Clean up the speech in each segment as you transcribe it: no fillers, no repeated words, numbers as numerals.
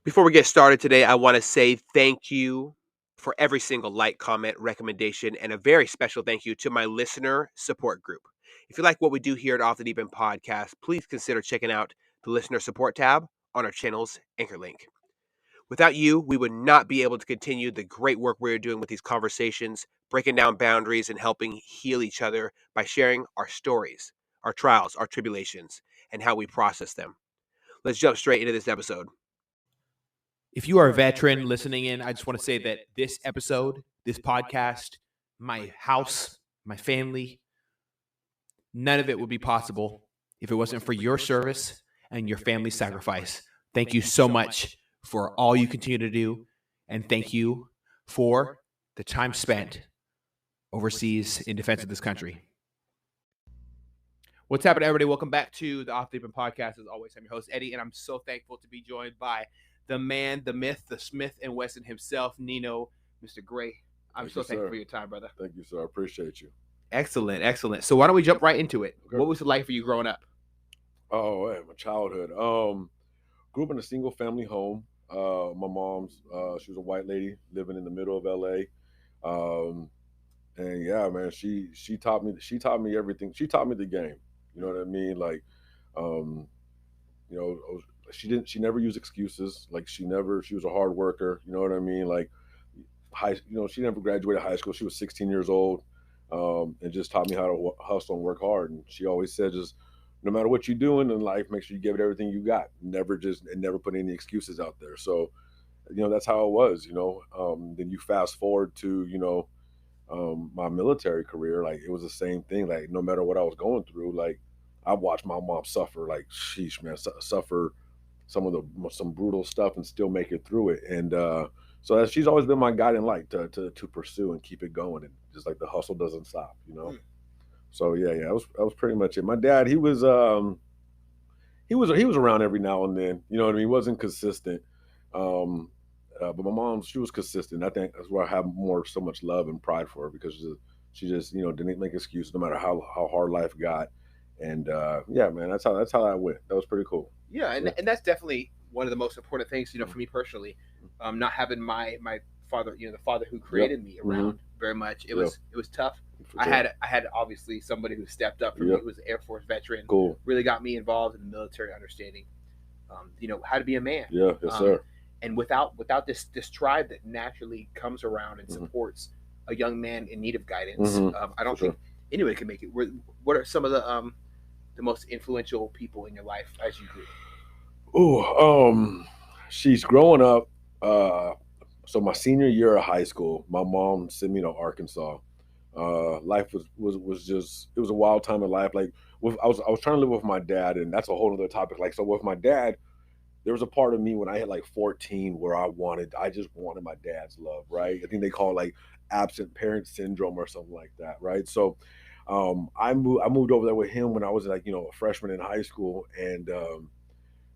Before we get started today, I want to say thank you for every single like, comment, recommendation, and a very special thank you to my listener support group. If you like what we do here at Off the Deep End Podcast, please consider checking out the listener support tab on our channel's anchor link. Without you, we would not be able to continue the great work we're doing with these conversations, breaking down boundaries and helping heal each other by sharing our stories, our trials, our tribulations, and how we process them. Let's jump straight into this episode. If you are a veteran listening in, I just want to say that this episode, this podcast, my house, my family, none of it would be possible if it wasn't for your service and your family's sacrifice. Thank you so much for all you continue to do, and thank you for the time spent overseas in defense of this country. What's happening, everybody? Welcome back to the Off the Deep End Podcast. As always, I'm your host, Eddie, and I'm so thankful to be joined by the man, the myth, the Smith and Wesson himself, Nino, Mr. Gray. I'm so thankful for your time, brother. Thank you, sir. I appreciate you. Excellent, excellent. So why don't we jump right into it? Okay. What was it like for you growing up? Oh, man, my childhood. Grew up in a single family home. My mom's, she was a white lady living in the middle of LA. And yeah, man, she taught me everything. She taught me the game. You know what I mean? Like, she never used excuses. Like she was a hard worker. You know what I mean? Like she never graduated high school. She was 16 years old, and just taught me how to hustle and work hard. And she always said, just no matter what you're doing in life, make sure you give it everything you got. Never put any excuses out there. So, that's how it was. Then you fast forward to my military career. Like it was the same thing. Like no matter what I was going through, like I watched my mom suffer. Like sheesh, man, suffer some brutal stuff and still make it through it. And so she's always been my guiding light to pursue and keep it going. And just like the hustle doesn't stop. So yeah, that was pretty much it. My dad, he was around every now and then. You know what I mean? He wasn't consistent. But my mom, she was consistent. I think that's where I have so much love and pride for her, because she just didn't make excuses no matter how hard life got. And yeah, man, that's how that went. That was pretty cool. Yeah, and that's definitely one of the most important things, for me personally. Not having my father, the father who created me around very much. It was tough. Sure. I had obviously somebody who stepped up for me, who was an Air Force veteran. Cool. Really got me involved in the military, understanding, how to be a man. Yeah, yes, sir. And without this tribe that naturally comes around and supports a young man in need of guidance, I don't think anybody can make it. What are some of the most influential people in your life as you grew? She's growing up. So my senior year of high school, my mom sent me to Arkansas. Life was just, it was a wild time in life. Like I was trying to live with my dad, and that's a whole other topic. Like, so with my dad, there was a part of me when I hit like 14 where I just wanted my dad's love, right? I think they call it like absent parent syndrome or something like that, right? So I moved over there with him when I was like, a freshman in high school. And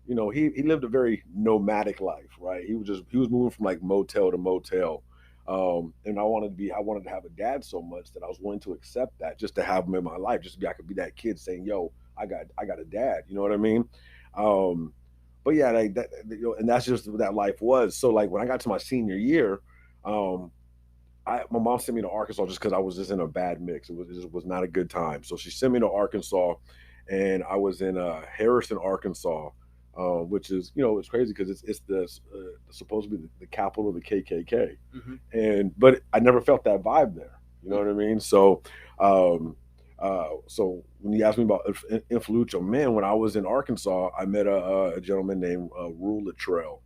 he lived a very nomadic life, right? He was moving from like motel to motel. And I wanted to have a dad so much that I was willing to accept that, just to have him in my life, just I could be that kid saying, yo, I got a dad, you know what I mean? But yeah, like that, and that's just what that life was. So like when I got to my senior year, my mom sent me to Arkansas just because I was just in a bad mix. It was not a good time. So she sent me to Arkansas, and I was in Harrison, Arkansas, which is it's crazy because it's supposed to be the capital of the KKK, but I never felt that vibe there. You know what I mean? So. So when you asked me about influential men, when I was in Arkansas, I met a gentleman named Rule Luttrell,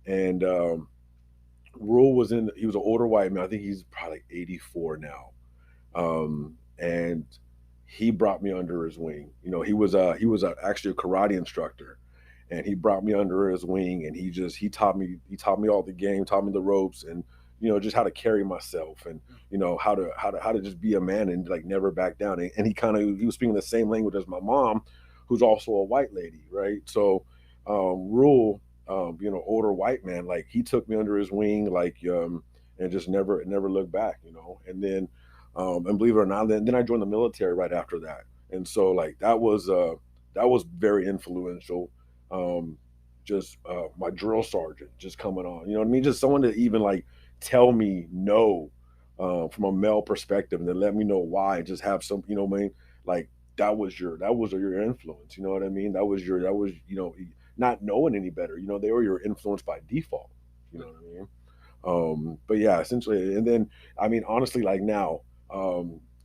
and Rule he was an older white man. I think he's probably like 84 now, and he brought me under his wing. He was actually a karate instructor, and he brought me under his wing, and he taught me all the game, taught me the ropes, and just how to carry myself, and how to just be a man and like never back down. And he was speaking the same language as my mom, who's also a white lady, right? So Rule, older white man, like he took me under his wing, like and just never looked back, and then and believe it or not, then I joined the military right after that. And so like that was very influential. just my drill sergeant just coming on. You know what I mean? Just someone to even like tell me no from a male perspective, and then let me know why. Just have some, you know what I mean? Like that was your influence. You know what I mean? That was you know, not knowing any better. You know, they were your influence by default. You know what I mean? But yeah, essentially, and then I mean, honestly, like now,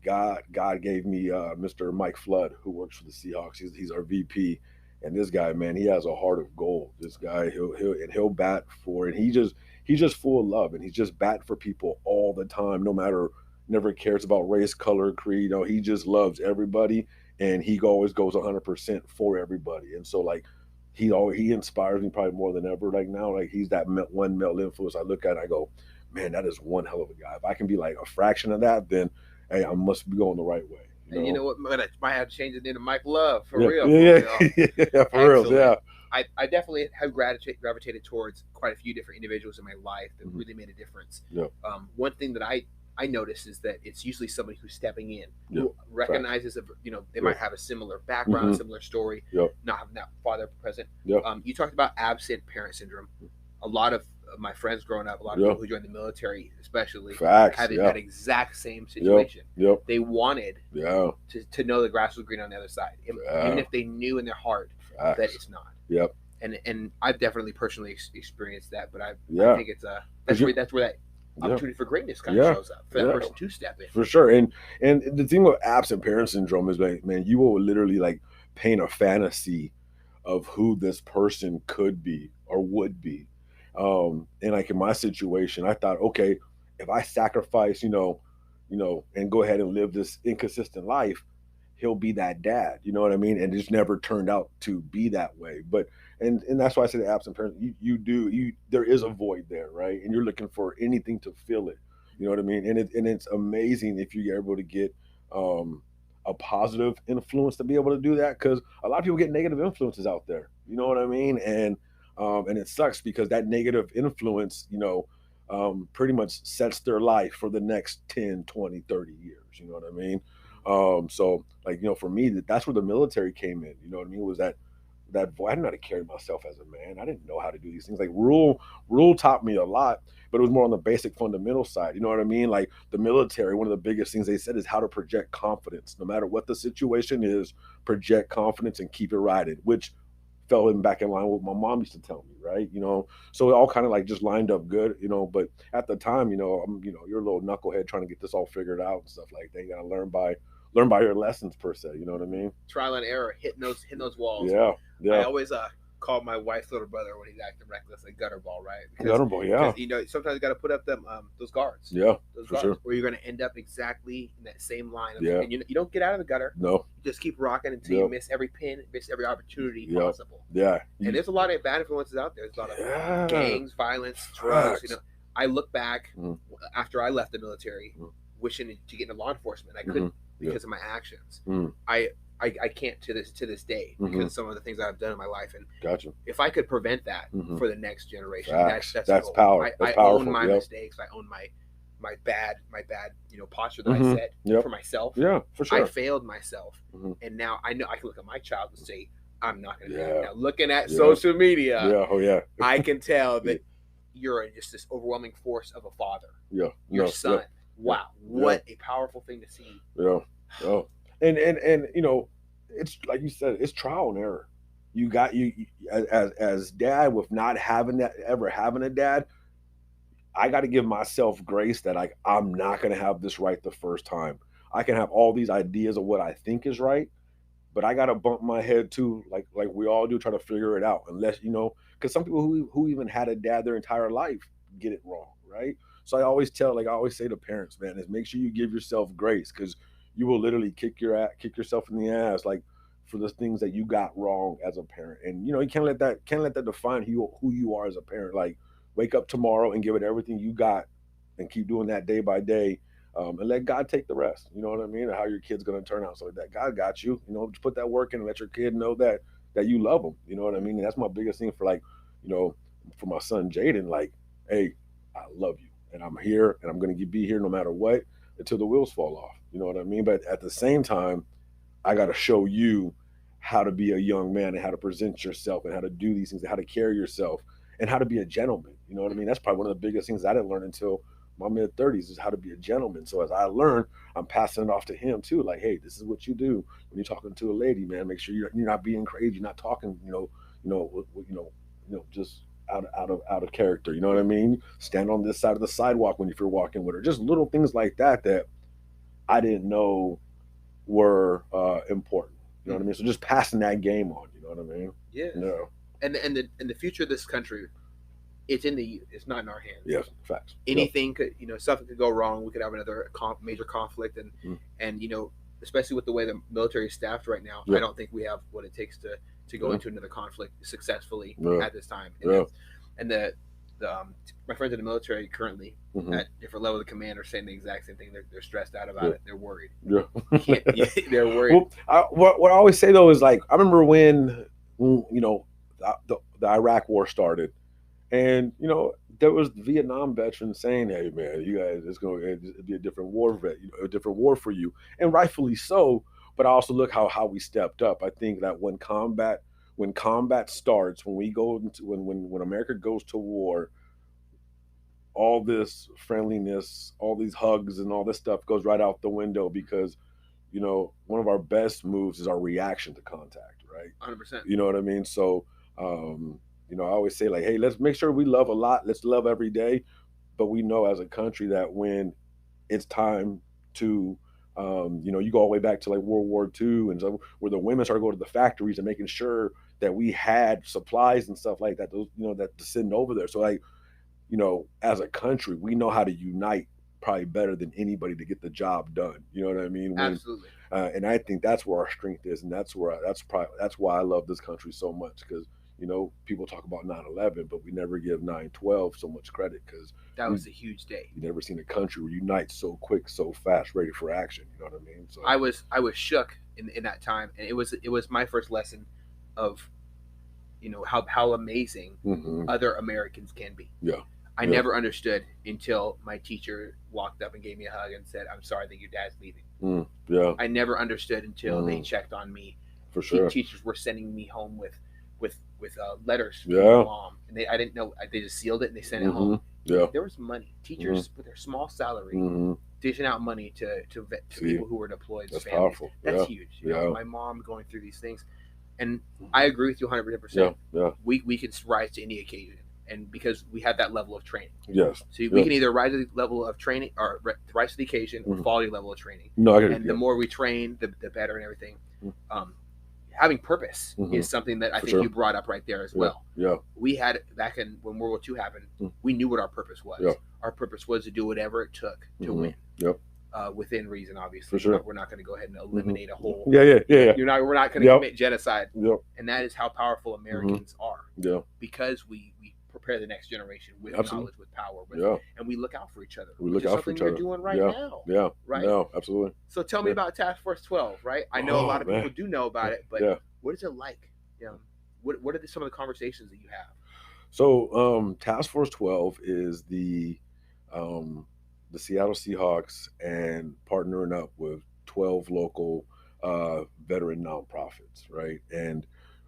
God gave me Mr. Mike Flood, who works for the Seahawks. He's our VP, and this guy, man, he has a heart of gold. This guy, he'll bat for, and he's just full of love, and he's just batting for people all the time, no matter, never cares about race, color, creed. You know, he just loves everybody, and he always goes 100% for everybody. And so like he inspires me probably more than ever. Like now, like he's that one male influence I look at and I go, man, that is one hell of a guy. If I can be like a fraction of that, then hey, I must be going the right way. And you know what? Might have to change it into Mike Love for real. Yeah, for real. Yeah. I definitely have gravitated towards quite a few different individuals in my life that really made a difference. Yeah. One thing that I notice is that it's usually somebody who's stepping in, who recognizes, you know, they might have a similar background, similar story, not having that father present. You talked about absent parent syndrome. A lot of my friends growing up, a lot of people who joined the military, especially, having that exact same situation. They wanted to know the grass was green on the other side, even if they knew in their heart that it's not. And I've definitely personally experienced that, but I think it's that's where that opportunity for greatness kind of shows up for that person to step in. For sure. And the thing with absent parent syndrome is, like, man, you will literally like paint a fantasy of who this person could be or would be. And like in my situation, I thought, okay, if I sacrifice, you know, and go ahead and live this inconsistent life, he'll be that dad. You know what I mean? And it just never turned out to be that way. But and that's why I say the absent parent, you there is a void there, right? And you're looking for anything to fill it. You know what I mean? And it's amazing if you're able to get a positive influence to be able to do that, because a lot of people get negative influences out there. You know what I mean? And it sucks because that negative influence, you know, pretty much sets their life for the next 10, 20, 30 years. You know what I mean? So like, you know, for me, that's where the military came in. You know what I mean? Was that voice. I didn't know how to carry myself as a man. I didn't know how to do these things. Like rule taught me a lot, but it was more on the basic fundamental side. You know what I mean? Like the military, one of the biggest things they said is how to project confidence. No matter what the situation is, project confidence and keep it riding, which fell back in line with what my mom used to tell me, right? You know, so it all kind of like just lined up good, you know. But at the time, you know, you're a little knucklehead trying to get this all figured out and stuff like that. You gotta learn by your lessons per se. You know what I mean? Trial and error, hitting those walls. Yeah. I always called my wife's little brother when he's acting reckless a gutter ball, right? Gutter ball, yeah. Because, you know, sometimes you got to put up them those guards. Yeah, those for guards, sure. Where you're going to end up exactly in that same line. And you don't get out of the gutter. No. You just keep rocking until you miss every pin, miss every opportunity possible. Yeah. And there's a lot of bad influences out there. There's a lot of gangs, violence, drugs. You know, I look back after I left the military, wishing to get into law enforcement. I couldn't because of my actions. I can't to this day because of some of the things I've done in my life. And if I could prevent that for the next generation, that's power. I own my mistakes. I own my bad you know, posture that I set for myself. Yeah, for sure. I failed myself, and now I know I can look at my child and say, I'm not going to do that. Now, looking at social media, I can tell that you're just this overwhelming force of a father. Your son. Wow, what a powerful thing to see. And you know, it's like you said, it's trial and error. You got you as dad, with not having a dad, I got to give myself grace that I'm not going to have this right the first time. I can have all these ideas of what I think is right, but I got to bump my head too, like we all do, try to figure it out. Unless, you know, because some people who even had a dad their entire life get it wrong, right? So I always say to parents, man, is make sure you give yourself grace, because you will literally kick yourself in the ass, like, for the things that you got wrong as a parent. And you know, you can't let that define who you are as a parent. Like, wake up tomorrow and give it everything you got, and keep doing that day by day, and let God take the rest. You know what I mean? Or how your kid's gonna turn out. So that God got you. You know, just put that work in and let your kid know that you love them. You know what I mean? And that's my biggest thing for, like, you know, for my son Jaden. Like, hey, I love you, and I'm here, and I'm gonna be here no matter what, until the wheels fall off. You know what I mean? But at the same time, I got to show you how to be a young man and how to present yourself and how to do these things, and how to carry yourself and how to be a gentleman. You know what I mean? That's probably one of the biggest things I didn't learn until my mid-30s is how to be a gentleman. So as I learn, I'm passing it off to him too. Like, hey, this is what you do when you're talking to a lady, man. Make sure you're not being crazy, you're not talking, just out of character. You know what I mean? Stand on this side of the sidewalk if you're walking with her. Just little things like that I didn't know were important. You know what I mean? So just passing that game on. You know what I mean? Yeah. No. And the future of this country, it's not in our hands. Yes, facts. Anything could, something could go wrong. We could have another major conflict, and especially with the way the military is staffed right now, I don't think we have what it takes to go into another conflict successfully at this time. And my friends in the military currently at different levels of command are saying the exact same thing. They're stressed out about it. They're worried. Yeah. They're worried. Well, what I always say though is, like, I remember when the Iraq War started, and there was Vietnam veterans saying, "Hey man, you guys, it's going to be a different war a different war for you," and rightfully so. But I also look how we stepped up. I think that when combat starts, when America goes to war, all this friendliness, all these hugs and all this stuff goes right out the window, because one of our best moves is our reaction to contact, right? 100%. You know what I mean? So I always say, like, hey, let's make sure we love a lot. Let's love every day. But we know as a country that when it's time to you go all the way back to like World War II, and so where the women started going to the factories and making sure that we had supplies and stuff like that, those that sitting over there. So like, as a country, we know how to unite probably better than anybody to get the job done. You know what I mean? Absolutely. And I think that's where our strength is, and that's why I love this country so much, because people talk about 9/11, but we never give 9/12 so much credit, because that was a huge day. You never seen a country unite so quick, so fast, ready for action. You know what I mean? So I was shook in that time, and it was my first lesson of how amazing other Americans can be. Yeah. I never understood until my teacher walked up and gave me a hug and said, "I'm sorry that your dad's leaving." Yeah. I never understood until they checked on me. For sure. Teachers were sending me home with letters from Yeah. my mom, and I didn't know. They just sealed it and they sent it home. Yeah. There was money. Teachers with their small salary dishing out money to people who were deployed. That's families. powerful. That's huge. My mom going through these things, and I agree with you 100%. Yeah. We can rise to any occasion, and because we have that level of training. Yes. So we can either rise to the level of training, or rise to the occasion, or fall to the level of training. No, I get it. And the more we train, the better, and everything. Having purpose is something that I think you brought up right there as well. Yeah. We had back when World War II happened, we knew what our purpose was. Yeah. Our purpose was to do whatever it took to win. Yep. Within reason, obviously. For sure. We're not going to go ahead and eliminate a whole. Yeah. We're not going to commit genocide. Yep. And that is how powerful Americans are. Yeah. Because we prepare the next generation with knowledge, with power, and we look out for each other. We look out for each other. We're doing right now. Yeah. Right. No, absolutely. So tell me about Task Force 12. Right. I know a lot of people do know about it, but what is it like? What are some of the conversations that you have? So Task Force 12 is the Seattle Seahawks and partnering up with 12 local veteran nonprofits, right? And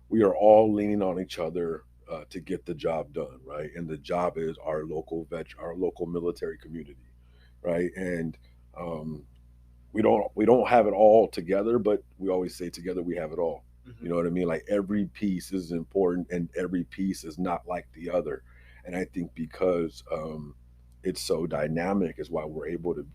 we are all leaning on each other to get the job done, right? And the job is our local military community, right? And we don't have it all together, but we always say together we have it all. You know what I mean? Like every piece is important, and every piece is not like the other. And I think because it's so dynamic is why we're able to,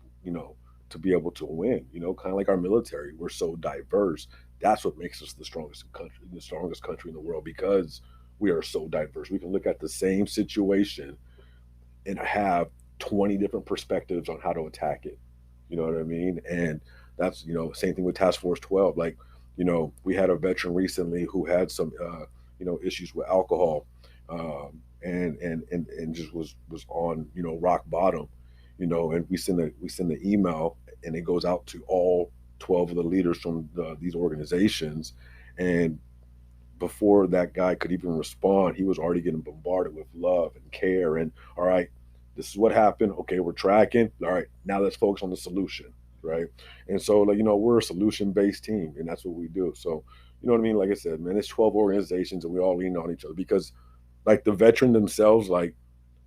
to be able to win. Kind of like our military, we're so diverse. That's what makes us the strongest country in the world, because we are so diverse. We can look at the same situation and have 20 different perspectives on how to attack it. You know what I mean? And that's, same thing with Task Force 12. Like, we had a veteran recently who had some, issues with alcohol, and just was on, rock bottom, and we send the email, and it goes out to all 12 of the leaders from these organizations. And before that guy could even respond, he was already getting bombarded with love and care. And all right, this is what happened. Okay, we're tracking. All right, now let's focus on the solution. Right. And so, we're a solution-based team, and that's what we do. So, you know what I mean? Like I said, man, it's 12 organizations and we all lean on each other because like the veteran themselves, like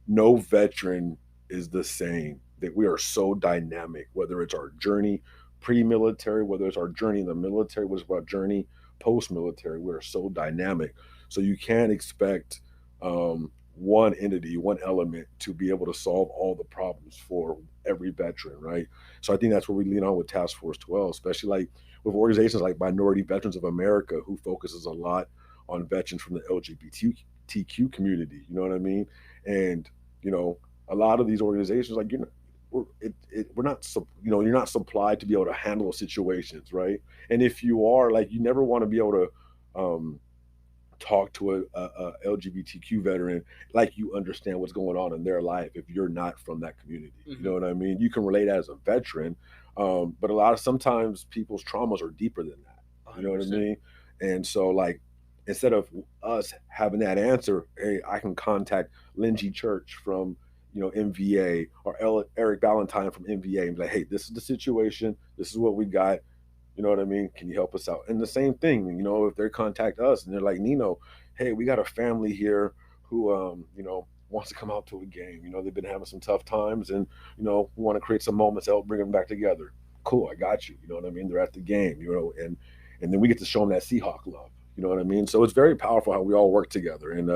no veteran is the same. That we are so dynamic, whether it's our journey pre-military, whether it's our journey in the military, whether it's our journey post-military, we're so dynamic. So you can't expect one entity, one element to be able to solve all the problems for every veteran, right? So I think that's where we lean on with Task Force 12, especially like with organizations like Minority Veterans of America, who focuses a lot on veterans from the LGBTQ community. You know what I mean? And you know, a lot of these organizations, like we're not, you know, you're not supplied to be able to handle situations, right? And if you are, like, you never want to be able to talk to a LGBTQ veteran like you understand what's going on in their life if you're not from that community. You know what I mean? You can relate as a veteran, but sometimes people's traumas are deeper than that. You know what I 100%. mean? And so, like, instead of us having that answer, hey, I can contact Lindsay Church from, you know, MVA, or Eric Ballantyne from MVA, and be like, hey, this is the situation. This is what we got. You know what I mean? Can you help us out? And the same thing, you know, if they contact us and they're like, Nino, hey, we got a family here who, you know, wants to come out to a game. You know, they've been having some tough times, and, you know, we want to create some moments to help bring them back together. Cool, I got you. You know what I mean? They're at the game, you know, and then we get to show them that Seahawk love. You know what I mean? So it's very powerful how we all work together. And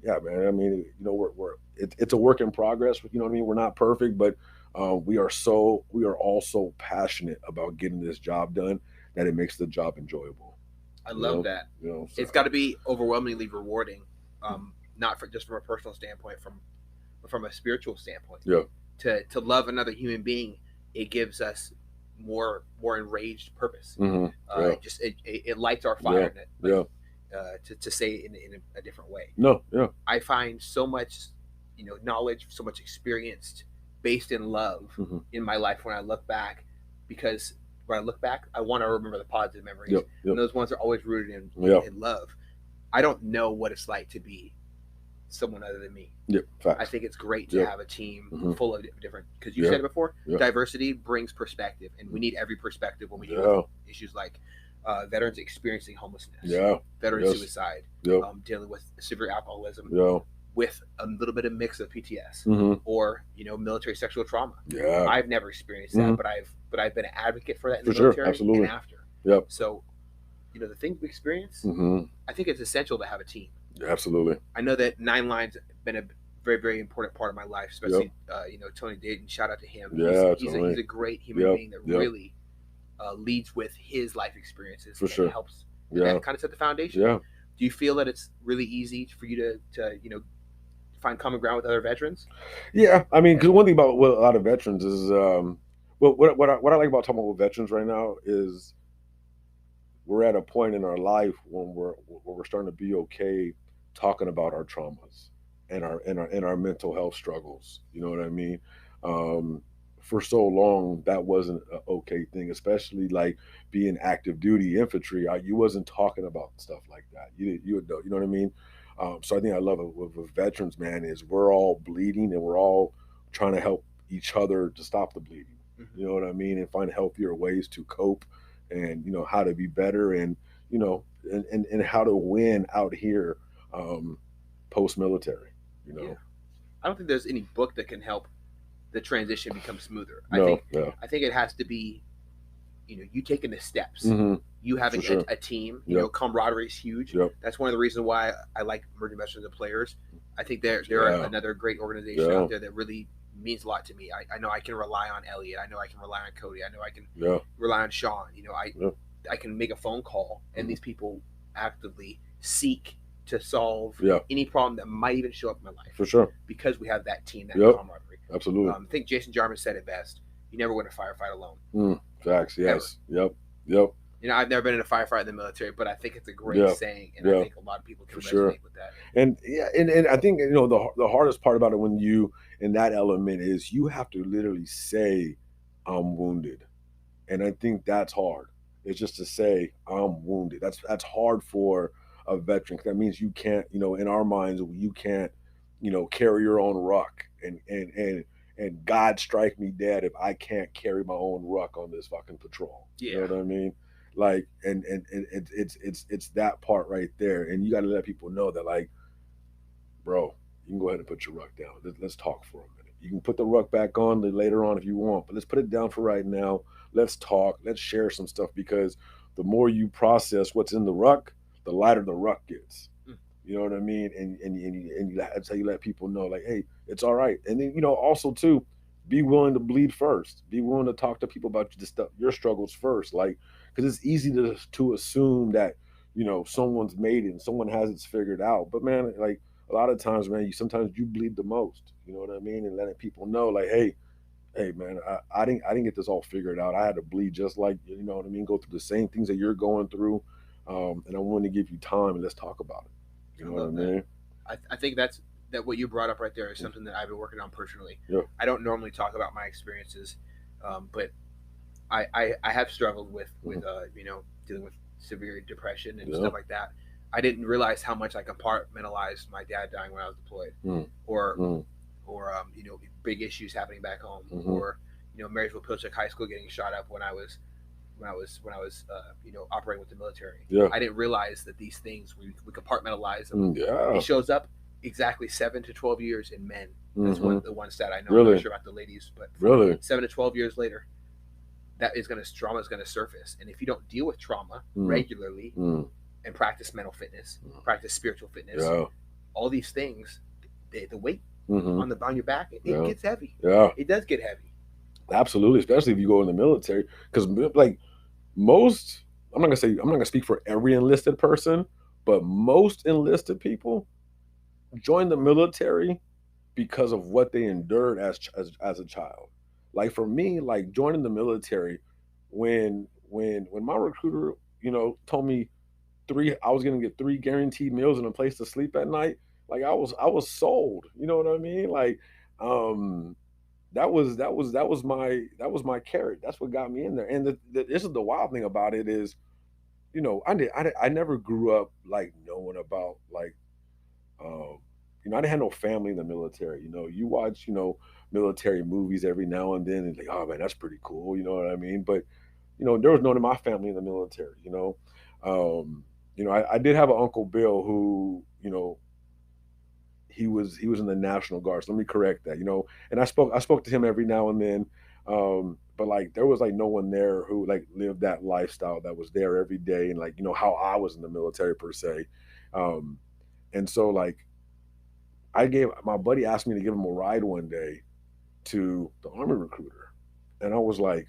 yeah, man, I mean, you know, it's a work in progress. You know what I mean? We're not perfect, but we are all so passionate about getting this job done that it makes the job enjoyable. I love that. You know, so. It's got to be overwhelmingly rewarding, not just from a personal standpoint, from a spiritual standpoint. Yeah. To love another human being, it gives us more enraged purpose. Yeah. It lights our fire. Yeah. To say it in a different way. No. Yeah. I find so much, you know, knowledge, so much experience based in love in my life when I look back, because when I look back, I want to remember the positive memories. Yep. And those ones are always rooted in love. I don't know what it's like to be someone other than me. Yep. Facts. I think it's great to have a team full of different, because you said it before, diversity brings perspective, and we need every perspective when we deal with issues like veterans experiencing homelessness, veteran suicide, dealing with severe alcoholism, with a little bit of mix of PTS, or, you know, military sexual trauma. I've never experienced that, but I've been an advocate for that in the military and after. So, you know, the things we experience, I think it's essential to have a team. Absolutely. I know that 9 Line's been a very, very important part of my life, especially you know, Tony Dayton. Shout out to him. He's a great human being that really leads with his life experiences and helps kind of set the foundation. Do you feel that it's really easy for you to you know, find common ground with other veterans? Yeah, I mean, because one thing about a lot of veterans is, what I like about talking about veterans right now is we're at a point in our life when we're starting to be okay talking about our traumas and our mental health struggles. You know what I mean? For so long, that wasn't an okay thing, especially like being active duty infantry. You wasn't talking about stuff like that. You know what I mean? So I think I love it with veterans, man, is we're all bleeding and we're all trying to help each other to stop the bleeding. You know what I mean? And find healthier ways to cope, and, you know, how to be better, and, you know, and how to win out here post-military, you know. I don't think there's any book that can help the transition become smoother. No, I think it has to be, you know, you taking the steps. You having a team, you know, camaraderie is huge. That's one of the reasons why I like Emerging Veterans and Players. I think they're another great organization out there that really means a lot to me. I know I can rely on Elliot. I know I can rely on Cody. I know I can rely on Sean. You know, I can make a phone call, and these people actively seek to solve any problem that might even show up in my life. For sure. Because we have that team, that camaraderie. Absolutely. I think Jason Jarman said it best. You never win a firefight alone. Facts. Yes. Ever. Yep. You know, I've never been in a firefight in the military, but I think it's a great saying, and I think a lot of people can resonate with that. And and I think, you know, the hardest part about it when you in that element is you have to literally say, I'm wounded, and I think that's hard. It's just to say I'm wounded. That's hard for a veteran. That means you can't, you know, in our minds, you can't, you know, carry your own ruck, and God strike me dead if I can't carry my own ruck on this fucking patrol. You know what I mean? Like, and it's that part right there, and you got to let people know that, like, bro, you can go ahead and put your ruck down. Let's talk for a minute. You can put the ruck back on later on if you want, but let's put it down for right now. Let's talk. Let's share some stuff, because the more you process what's in the ruck, the lighter the ruck gets. You know what I mean? And that's how you let people know, like, hey, it's all right. And then, also too, be willing to bleed first. Be willing to talk to people about the stuff, your struggles first. Like, because it's easy to assume that someone's made it and someone has it figured out. But man, like, a lot of times, man, sometimes you bleed the most. You know what I mean? And letting people know, like, hey, man, I didn't get this all figured out. I had to bleed just like, you know what I mean, go through the same things that you're going through, and I want to give you time and let's talk about it. You know what I mean? I think that what you brought up right there is something that I've been working on personally. Yeah. I don't normally talk about my experiences, but I have struggled with dealing with severe depression and stuff like that. I didn't realize how much I compartmentalized my dad dying when I was deployed, or big issues happening back home, or Marysville Pilchuck High School getting shot up when I was operating with the military. Yeah. I didn't realize that these things we compartmentalize them. Yeah. It shows up exactly 7 to 12 years in men. That's the one stat I know. Really? I'm not sure about the ladies, but Really? 7 to 12 years later, trauma is going to surface. And if you don't deal with trauma regularly and practice mental fitness, practice spiritual fitness, all these things, the weight on your back, it gets heavy. Yeah. It does get heavy. Absolutely, especially if you go in the military, because like most, I'm not gonna speak for every enlisted person, but most enlisted people join the military because of what they endured as a child. Like for me, like joining the military, when my recruiter, told me I was gonna get 3 guaranteed meals and a place to sleep at night, like I was sold. You know what I mean? Like, that was my carrot. That's what got me in there. And this is the wild thing about it is, I never grew up like knowing about like, I didn't have no family in the military. You watch, military movies every now and then, and like, oh man, that's pretty cool. You know what I mean? But there was none of my family in the military. I did have an Uncle Bill who, he was in the National Guard. So let me correct that, and I spoke to him every now and then. But like there was like no one there who like lived that lifestyle that was there every day, and like, how I was in the military per se. And so like my buddy asked me to give him a ride one day to the Army recruiter. And I was like,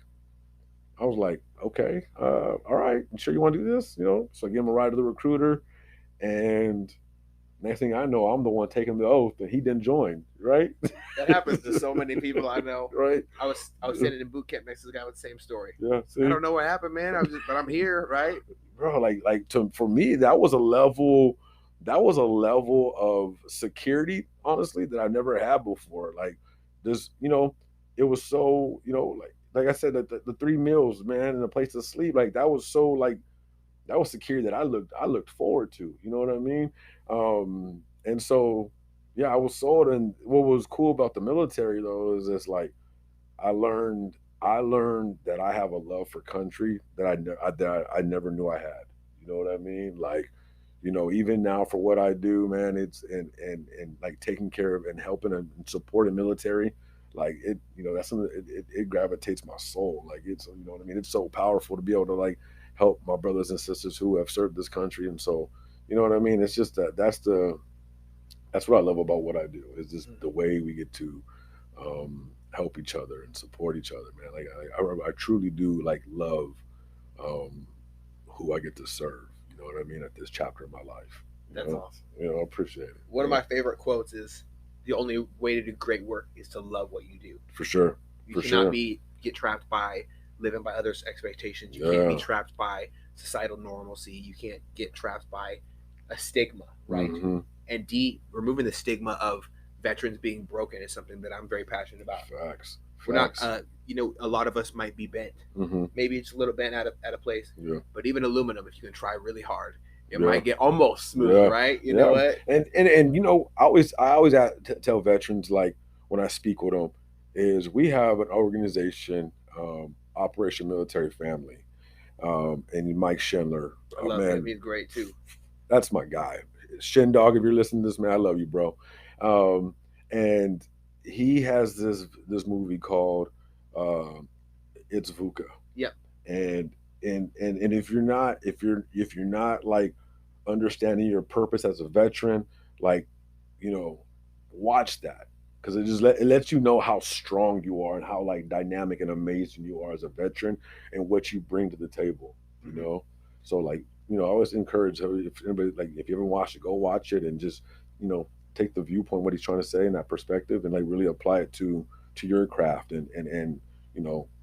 okay, all right, you sure you want to do this? So I gave him a ride to the recruiter, and next thing I know, I'm the one taking the oath, and he didn't join. Right? That happens to so many people I know. Right? I was sitting in boot camp next to the guy with the same story. Yeah. See? I don't know what happened, man. But I'm here, right? Bro, for me, that was a level of security, honestly, that I never had before. Like, there's, it was so, like I said, the 3 meals, man, and a place to sleep, like that was so like. That was security that I looked forward to. You know what I mean? And so, yeah, I was sold. And what was cool about the military though is it's like I learned that I have a love for country that I never knew I had. You know what I mean? Like, even now for what I do, man, it's and like taking care of and helping and supporting military, like it, that's something it gravitates my soul. Like it's, you know what I mean? It's so powerful to be able to like help my brothers and sisters who have served this country. And so, you know what I mean? It's just that's what I love about what I do, is just the way we get to help each other and support each other, man. Like I truly do like love who I get to serve. You know what I mean? At this chapter of my life. That's awesome. I appreciate it. One of my favorite quotes is, "The only way to do great work is to love what you do." For sure. You cannot get trapped by living by others' expectations. You can't be trapped by societal normalcy. You can't get trapped by a stigma, right? And removing the stigma of veterans being broken is something that I'm very passionate about. Facts. We're not, a lot of us might be bent. Maybe it's a little bent out of place. Yeah. But even aluminum, if you can try really hard, it might get almost smooth, right? You know what? And I always tell veterans, like when I speak with them, is we have an organization, Operation Military Family. and Mike Schindler. I love Man, him. He's great too. that's my guy. Shin Dog, if you're listening to this, man, I love you, bro. And he has this movie called It's VUCA. Yep. And if you're not like understanding your purpose as a veteran, like, watch that, because it lets you know how strong you are and how like dynamic and amazing you are as a veteran and what you bring to the table. So like, I always encourage if anybody, like, if you haven't watched it, go watch it and just, you know take the viewpoint, what he's trying to say in that perspective, and like really apply it to your craft, and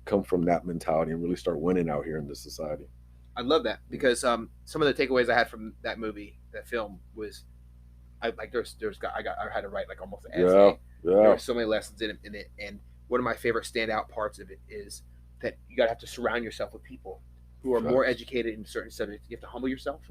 come from that mentality and really start winning out here in this society. I love that, because some of the takeaways I had from that movie, that film, was I like I had to write like almost an essay. There were so many lessons in it, and one of my favorite standout parts of it is that you gotta have to surround yourself with people who are more educated in certain subjects. You have to humble yourself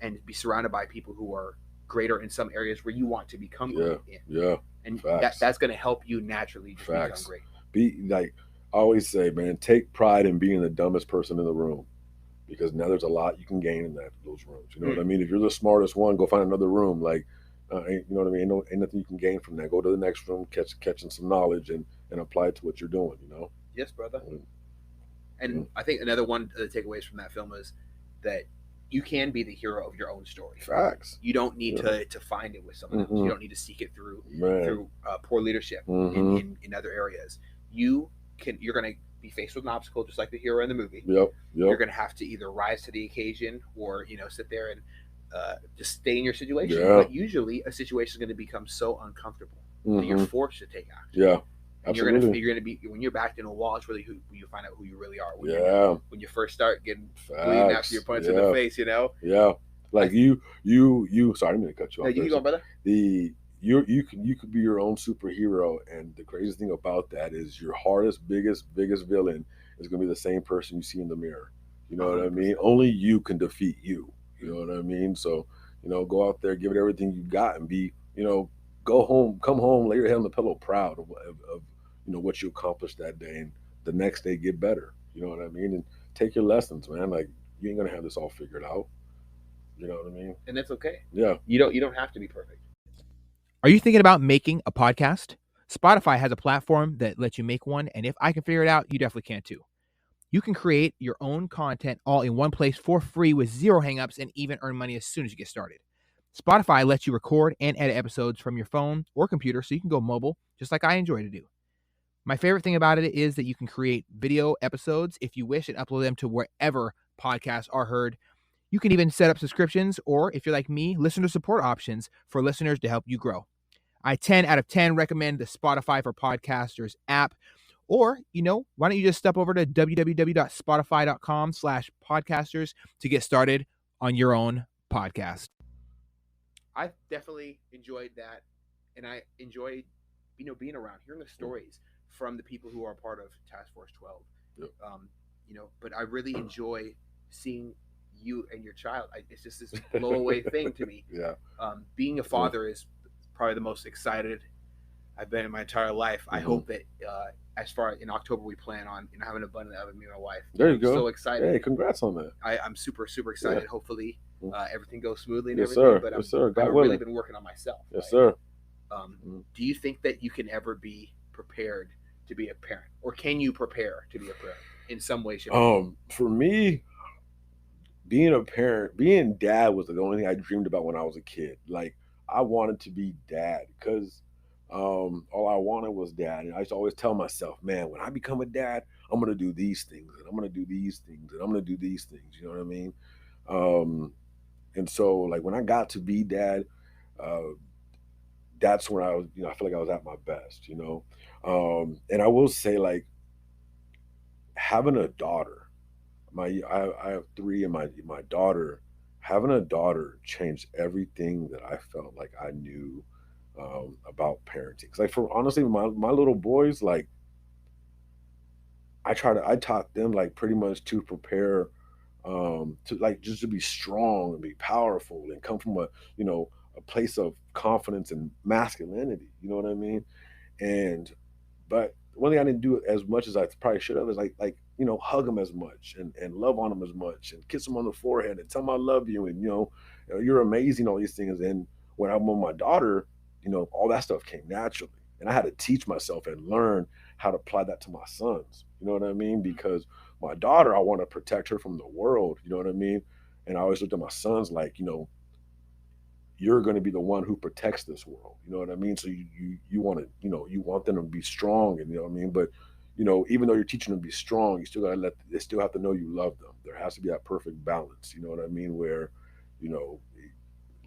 and be surrounded by people who are greater in some areas where you want to become great in. And that's going to help you naturally just become great. Be like, I always say, man, take pride in being the dumbest person in the room, because now there's a lot you can gain in those rooms. You know what I mean? If you're the smartest one, go find another room. Like, you know what I mean? Ain't nothing you can gain from that. Go to the next room, catching some knowledge, and apply it to what you're doing. Yes, brother. And I think another one of the takeaways from that film is that you can be the hero of your own story. Facts. You don't need to find it with someone else. You don't need to seek it through poor leadership in other areas. You're going to be faced with an obstacle, just like the hero in the movie. Yep. You're going to have to either rise to the occasion or sit there and just stay in your situation. But usually, a situation is going to become so uncomfortable that you're forced to take action. Yeah. And you're gonna be, when you're backed in a wall, it's really who you find out who you really are. When you first start getting bleeding after you're punched in the face, Yeah. Like you. Sorry, I didn't mean to cut you off. No, you go, brother. You could be your own superhero, and the craziest thing about that is your hardest, biggest villain is gonna be the same person you see in the mirror. You know 100%. What I mean? Only you can defeat you. You know what I mean? So, go out there, give it everything you got, and be, go home, come home, lay your head on the pillow, proud of what you accomplished that day, and the next day get better. You know what I mean? And take your lessons, man. Like, you ain't gonna have this all figured out. You know what I mean? And that's okay. Yeah. You don't have to be perfect. Are you thinking about making a podcast? Spotify has a platform that lets you make one, and if I can figure it out, you definitely can too. You can create your own content all in one place for free with zero hangups, and even earn money as soon as you get started. Spotify lets you record and edit episodes from your phone or computer, so you can go mobile, just like I enjoy to do. My favorite thing about it is that you can create video episodes if you wish and upload them to wherever podcasts are heard. You can even set up subscriptions, or if you're like me, listener support options for listeners to help you grow. I 10 out of 10 recommend the Spotify for Podcasters app. Or, why don't you just step over to www.spotify.com/podcasters to get started on your own podcast. I definitely enjoyed that. And I enjoyed, being around, hearing the stories from the people who are part of Task Force 12. Yep. But I really enjoy seeing you and your child. It's just this blow away thing to me. Yeah. Being a father is probably the most excited I've been in my entire life. I hope that as far as in October, we plan on having a abundant of me and my wife. There you go. So excited. Hey, congrats on that. I'm super, super excited. Yeah. Hopefully everything goes smoothly and yes, everything. Sir. But yes, sir. I've really been working on myself. Yes, right? sir. Do you think that you can ever be prepared to be a parent? Or can you prepare to be a parent in some way, shape, or form? For me, being a parent, being dad was the only thing I dreamed about when I was a kid. Like, I wanted to be dad because all I wanted was dad. And I used to always tell myself, man, when I become a dad, I'm going to do these things, and I'm going to do these things, and I'm going to do these things. You know what I mean? And so, like, when I got to be dad, that's when I was, I feel like I was at my best, and I will say, like, having a daughter, I have 3, and my daughter, having a daughter changed everything that I felt like I knew about parenting. Because, like, for honestly, my little boys, like, I taught them, like, pretty much to prepare, to, like, just to be strong and be powerful and come from a place of confidence and masculinity. You know what I mean? But one thing I didn't do as much as I probably should have is like hug them as much and love on them as much and kiss them on the forehead and tell them I love you and you're amazing, all these things. And when I'm with my daughter, all that stuff came naturally, and I had to teach myself and learn how to apply that to my sons. You know what I mean? Because my daughter, I want to protect her from the world. You know what I mean? And I always looked at my sons like, you're going to be the one who protects this world. You know what I mean? So you want to, you want them to be strong, and you know what I mean. But even though you're teaching them to be strong, you still got to they still have to know you love them. There has to be that perfect balance. You know what I mean? Where, you know,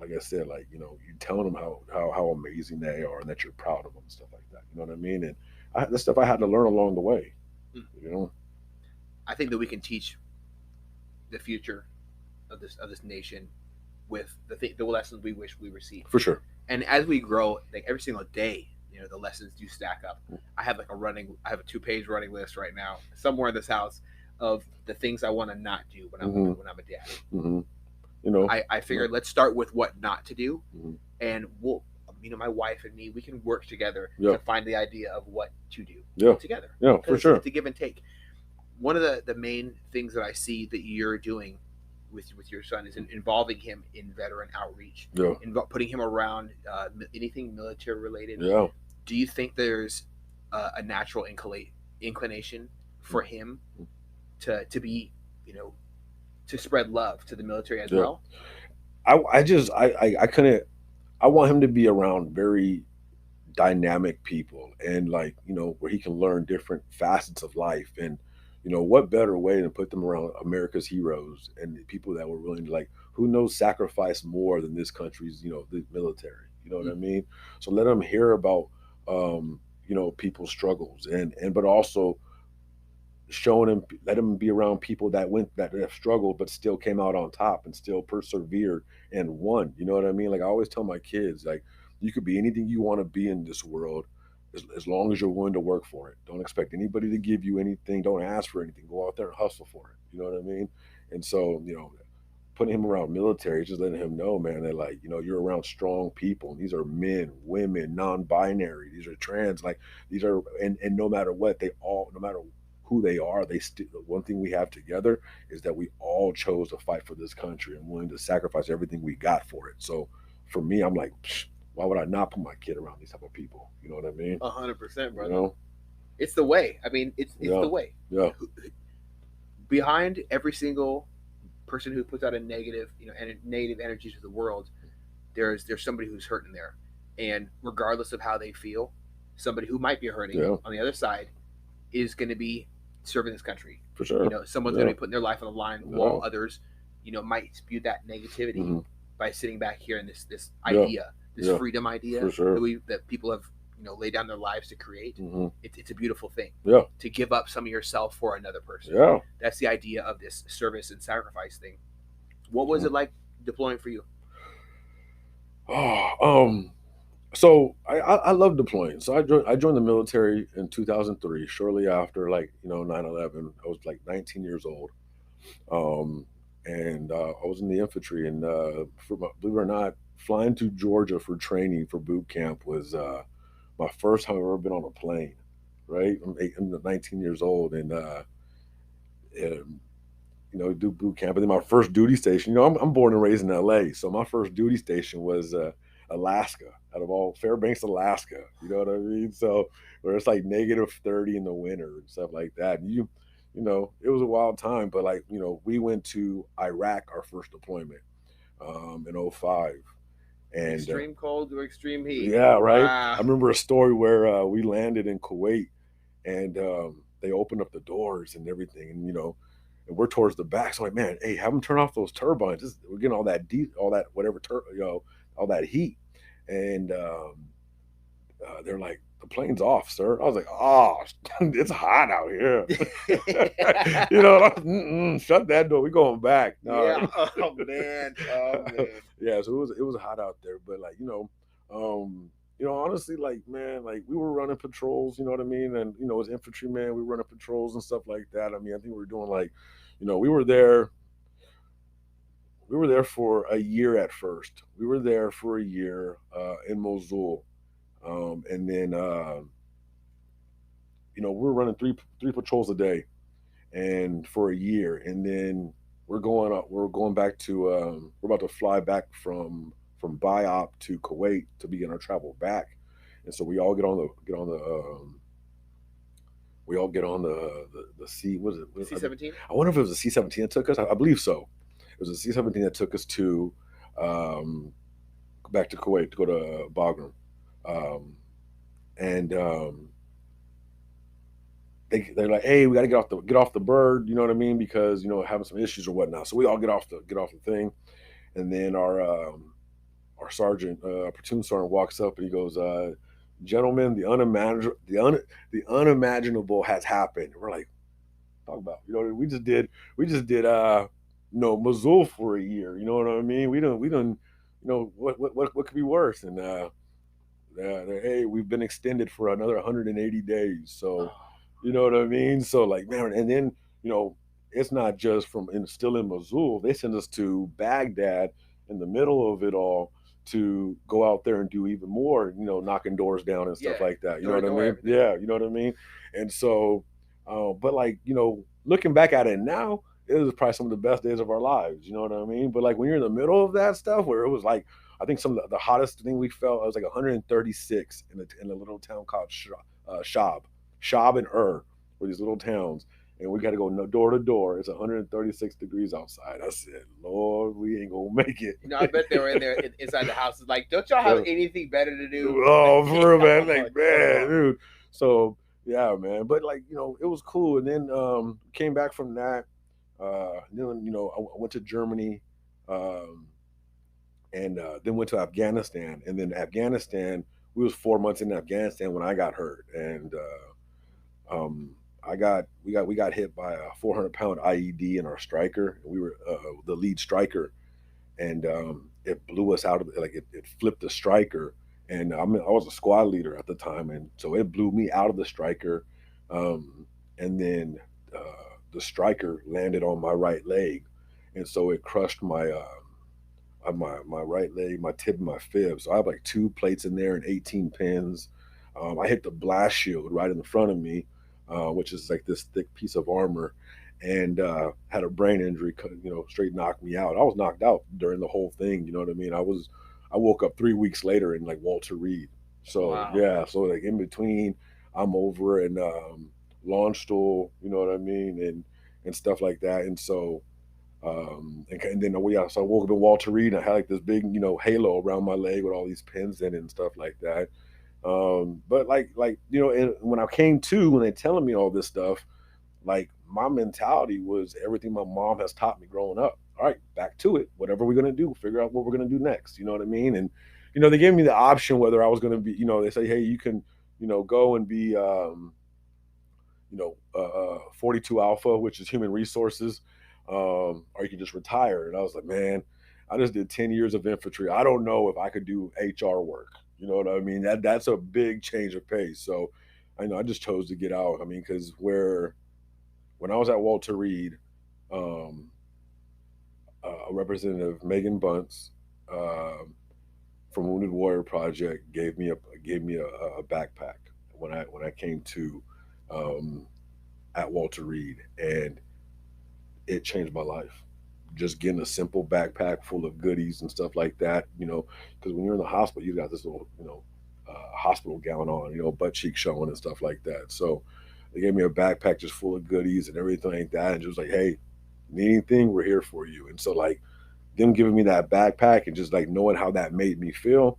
like I said, like you telling them how amazing they are and that you're proud of them and stuff like that. You know what I mean? And that's stuff I had to learn along the way. You know, I think that we can teach the future of this nation with the lessons we wish we received. for sure. And as we grow, like every single day, the lessons do stack up. I have a 2-page running list right now somewhere in this house of the things I want to not do when I'm a dad. Mm-hmm. I figured let's start with what not to do, Mm-hmm. and we'll, my wife and me, we can work together Yeah. to find the idea of what to do Yeah. together. Yeah, for sure. It's a give and take. One of the main things that I see that you're doing with your son is involving him in veteran outreach, Yeah. putting him around anything military related. Yeah. Do you think there's a natural inclination for him to be, to spread love to the military as Yeah. well? I couldn't. I want him to be around very dynamic people, and where he can learn different facets of life. And what better way than put them around America's heroes and the people that were willing to, who knows, sacrifice more than this country's the military. You know what I mean? So let him hear about people's struggles, and but also showing him, let him be around people that have struggled but still came out on top and still persevered and won. You know what I mean? Like I always tell my kids, like, you could be anything you want to be in this world, as long as you're willing to work for it. Don't expect anybody to give you anything. Don't ask for anything. Go out there and hustle for it. You know what I mean? And so, putting him around military is just letting him know, man, that you're around strong people. And these are men, women, non-binary. These are trans. Like these are, and no matter what, no matter who they are, they still, one thing we have together is that we all chose to fight for this country and willing to sacrifice everything we got for it. So for me, I'm like, why would I not put my kid around these type of people? You know what I mean? 100%, brother. It's the way. I mean, it's the way. Yeah. Behind every single person who puts out a negative, negative energy to the world, there's somebody who's hurting there, and regardless of how they feel, somebody who might be hurting on the other side is going to be serving this country. For sure. Someone's going to be putting their life on the line, while others, might spew that negativity by sitting back here in this idea, this freedom idea that people have laid down their lives to create. It's a beautiful thing. Yeah. To give up some of yourself for another person. Yeah. That's the idea of this service and sacrifice thing. What was it like deploying for you? So I love deploying. So I joined the military in 2003, shortly after 9/11. I was 19 years old, and I was in the infantry. And believe it or not, flying to Georgia for training for boot camp was my first time I've ever been on a plane. Right, I'm 19 years old, and do boot camp. And then my first duty station, I'm born and raised in LA. So my first duty station was Alaska, out of all, Fairbanks, Alaska. You know what I mean? So where it's -30 in the winter and stuff like that. And it was a wild time, but we went to Iraq, our first deployment, in 2005. And extreme cold or extreme heat. Yeah, right. Wow. I remember a story where we landed in Kuwait, and they opened up the doors and everything, and and we're towards the back. So I'm like, man, hey, have them turn off those turbines. We're getting all that all that heat. And they're like, the plane's off, sir. I was like, oh, it's hot out here. Shut that door. We're going back. No. Yeah. Oh man. Yeah. So it was hot out there, but honestly, man, we were running patrols, you know what I mean? And, as infantrymen, we were running patrols and stuff like that. I mean, I think we were doing we were there for a year at first. We were there for a year in Mosul. And then, we were running three patrols a day. and for a year, and then we're going up. We're going back to. We're about to fly back from Biop to Kuwait to begin our travel back, and so we all we all get on the C. What is it? C-17. I wonder if it was a C-17 that took us. I believe so. It was a C-17 that took us to um, back to Kuwait to go to Bagram, um, and they're like, hey, we got to get off the bird. You know what I mean? Because having some issues or whatnot. So we all get off the thing, and then our sergeant, platoon sergeant, walks up and he goes, "Gentlemen, the unimaginable has happened." And we're like, "Talk about, we just did Mosul for a year. You know what I mean? We don't, what could be worse?" And hey, we've been extended for another 180 days. So, you know what I mean? So, like, man, and then, you know, it's not just still in Mosul. They send us to Baghdad in the middle of it all to go out there and do even more, knocking doors down and stuff Yeah, like that. You know door what to I door, mean? everything. Yeah, you know what I mean? And so, but like, looking back at it now, it was probably some of the best days of our lives. You know what I mean? But like when you're in the middle of that stuff, where it was like, I think some of the hottest thing we felt, it was like 136 in a little town called Shab. Shab and were these little towns, and we got to go door to door. It's 136 degrees outside. I said, Lord, we ain't gonna make it. I bet they were in there inside the house. Like, don't y'all have anything better to do? Oh, for real, man. Oh, Like, man, dude. So yeah, man. But like, it was cool. And then came back from that. Then I went to Germany, um, and then went to Afghanistan. And then Afghanistan, we was 4 months in Afghanistan when I got hurt, and we got hit by a 400-pound IED in our striker. We were the lead striker, and it blew us out of it flipped the striker, and I was a squad leader at the time, and so it blew me out of the striker, and then the striker landed on my right leg, and so it crushed my right leg, my tib, and my fib. So I have like 2 plates in there and 18 pins. I hit the blast shield right in the front of me, which is like this thick piece of armor, and had a brain injury. Straight knocked me out. I was knocked out during the whole thing. You know what I mean? I woke up 3 weeks later in like Walter Reed. So wow. Yeah, so like in between, I'm over in Launchstool. You know what I mean, and stuff like that. And so and then so I woke up in Walter Reed, and I had like this big, halo around my leg with all these pins in it and stuff like that. But and when I came to, when they're telling me all this stuff, like my mentality was everything my mom has taught me growing up. All right, back to it. Whatever we're gonna do, figure out what we're gonna do next. You know what I mean? And they gave me the option whether I was gonna be. They say, hey, you can, go and be, 42 Alpha, which is human resources, or you can just retire. And I was like, man, I just did 10 years of infantry. I don't know if I could do HR work. You know what I mean? That's a big change of pace. So I just chose to get out. I mean, because when I was at Walter Reed, um, Representative Megan Bunce from Wounded Warrior Project gave me a backpack when I came to um, at Walter Reed, and it changed my life. Just getting a simple backpack full of goodies and stuff like that, because when you're in the hospital, you got this little, hospital gown on, butt cheek showing and stuff like that. So they gave me a backpack just full of goodies and everything like that, and just like, hey, need anything, we're here for you. And so like them giving me that backpack and just like knowing how that made me feel,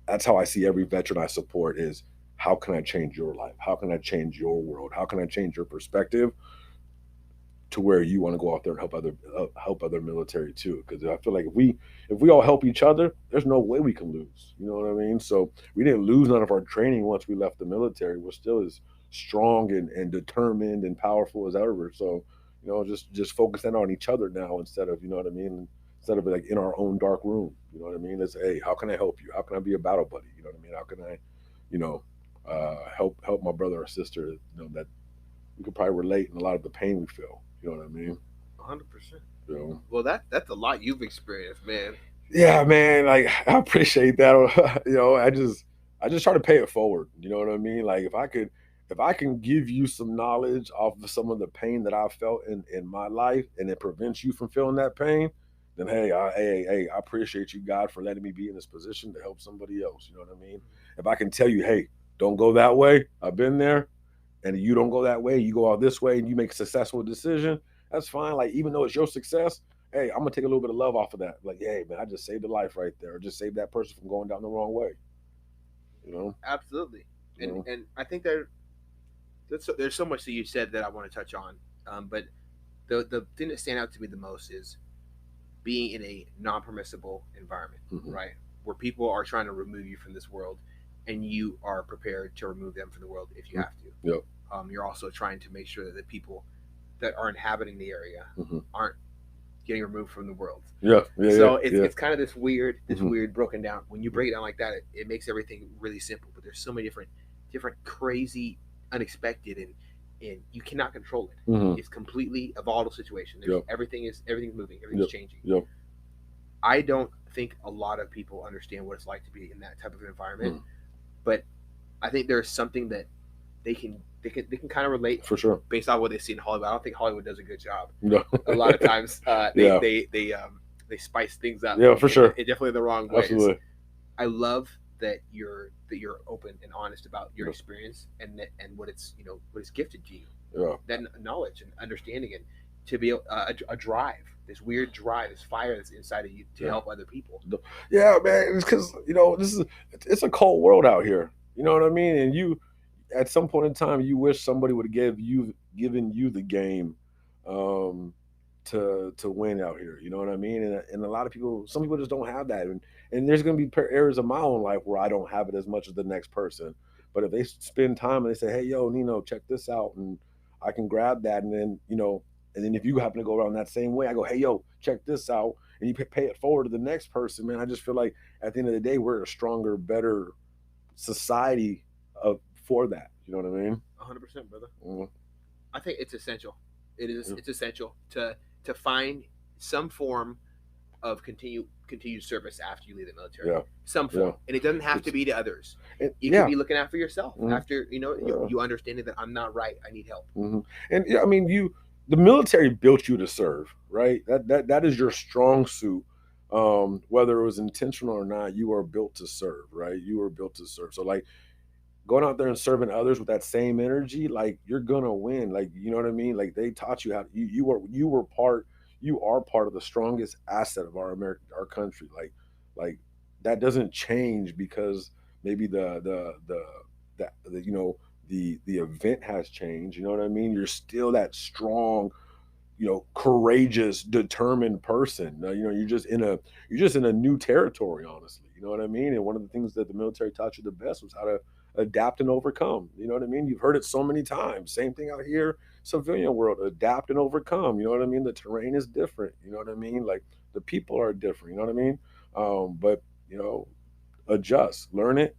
that's how I see every veteran I support is, how can I change your life? How can I change your world? How can I change your perspective to where you want to go out there and help other military too? Because I feel like if we all help each other, there's no way we can lose. You know what I mean? So we didn't lose none of our training once we left the military. We're still as strong and determined and powerful as ever. So just focusing on each other now instead of, what I mean, instead of like in our own dark room. You know what I mean? It's, hey, how can I help you? How can I be a battle buddy? You know what I mean? How can I, help my brother or sister, that we could probably relate in a lot of the pain we feel. You know what I mean? 100%. You know? Well, that's a lot you've experienced, man. Yeah, man. Like I appreciate that. I just try to pay it forward. You know what I mean? Like if if I can give you some knowledge off of some of the pain that I felt in my life, and it prevents you from feeling that pain, then hey, I appreciate you, God, for letting me be in this position to help somebody else. You know what I mean? If I can tell you, hey, don't go that way, I've been there, and you don't go that way, you go out this way, and you make a successful decision, that's fine. Like, even though it's your success, hey, I'm gonna take a little bit of love off of that. Like, hey, man, I just saved a life right there, or just saved that person from going down the wrong way. You know? Absolutely. You know? And I think there's so much that you said that I want to touch on. But the thing that stand out to me the most is being in a non-permissible environment, right? Where people are trying to remove you from this world, and you are prepared to remove them from the world if you have to. Yep. You're also trying to make sure that the people that are inhabiting the area aren't getting removed from the world. Yeah. So it's kind of this weird broken down. When you break it down like that, it makes everything really simple. But there's so many different crazy, unexpected, and you cannot control it. It's completely a volatile situation. Everything's moving, everything's changing. Yep. I don't think a lot of people understand what it's like to be in that type of environment, but I think there's something that they can kind of relate for sure based on what they see in Hollywood. I don't think Hollywood does a good job. No. A lot of times they spice things up. Yeah, for sure. In definitely the wrong ways. Absolutely. I love that you're open and honest about your experience and what it's what it's gifted to you. Yeah. That knowledge and understanding, and to be a drive, this weird drive, this fire that's inside of you to help other people. Yeah, man. It's because it's a cold world out here. You know what I mean? And you, at some point in time, you wish somebody would have given you the game to win out here. You know what I mean? And a lot of people, some people just don't have that. And there's going to be areas of my own life where I don't have it as much as the next person. But if they spend time and they say, hey, yo, Nino, check this out, and I can grab that, and then and then if you happen to go around that same way, I go, hey, yo, check this out, and you pay it forward to the next person, man. I just feel like at the end of the day, we're a stronger, better society for that. You know what I mean? 100%, brother. I think it's essential. It's essential to find some form of continued service after you leave the military. Yeah. Some form. And it doesn't have to be to others. You can be looking out for yourself after you understanding that I'm not right, I need help. And I mean, the military built you to serve, right? That is your strong suit. Whether it was intentional or not, you are built to serve, right? You are built to serve. So like going out there and serving others with that same energy, like you're gonna win. Like, you know what I mean? Like they taught you how you are part of the strongest asset of our country. Like that doesn't change because maybe the event has changed. You know what I mean? You're still that strong, courageous, determined person. You're just in a new territory, honestly. You know what I mean? And one of the things that the military taught you the best was how to adapt and overcome. You know what I mean? You've heard it so many times. Same thing out here, civilian world, adapt and overcome. You know what I mean? The terrain is different. You know what I mean? Like the people are different. You know what I mean? But adjust, learn it.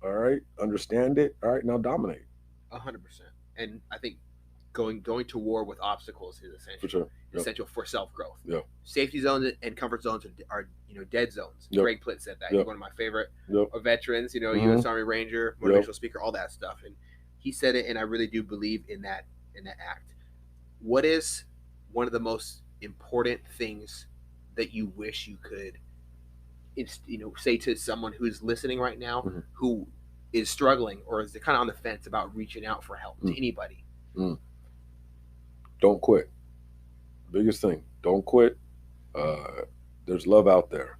All right, understand it. All right, now dominate. 100%. And I think going to war with obstacles is essential. For sure. Yep. Essential for self-growth. Yeah. Safety zones and comfort zones are dead zones. Yep. Greg Plitt said that. Yep. He's one of my favorite veterans, Mhm. U.S. Army Ranger, motivational speaker, all that stuff. And he said it, and I really do believe in that act. What is one of the most important things that you wish you could say to someone who's listening right now, who is struggling or is kind of on the fence about reaching out for help to anybody? Don't quit. Biggest thing, don't quit. There's love out there.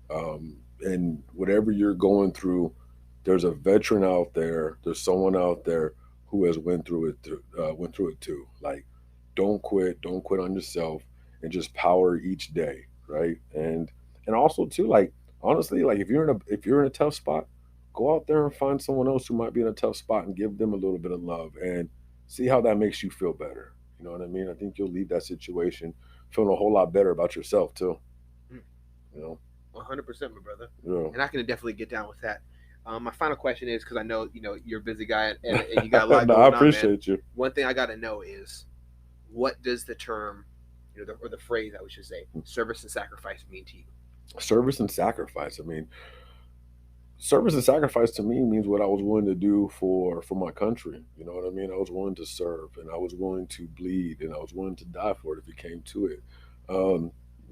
And whatever you're going through, there's a veteran out there. There's someone out there who has went through it too. Like, don't quit on yourself, and just power each day, right? And also too, like, honestly, like if you're in a tough spot, go out there and find someone else who might be in a tough spot and give them a little bit of love and see how that makes you feel better. You know what I mean? I think you'll leave that situation feeling a whole lot better about yourself too. 100%, my brother. Yeah. And I can definitely get down with that. My final question is, because I know you're a busy guy and you got a lot going on. I appreciate you. One thing I got to know is, what does the term, or the phrase, I should say, service and sacrifice mean to you? Service and sacrifice. I mean, service and sacrifice to me means what I was willing to do for my country. You know what I mean? I was willing to serve, and I was willing to bleed, and I was willing to die for it if it came to it.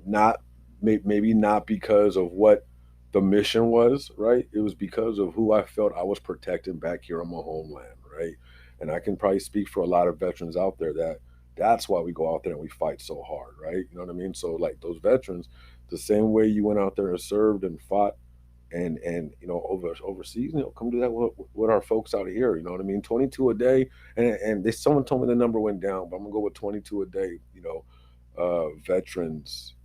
Not maybe not because of what the mission was, right? It was because of who I felt I was protecting back here on my homeland, right? And I can probably speak for a lot of veterans out there that that's why we go out there and we fight so hard, right? You know what I mean? So like those veterans, the same way you went out there and served and fought and overseas, come do that with our folks out here. You know what I mean? 22 a day, and they someone told me the number went down, but I'm gonna go with 22 a day. Veterans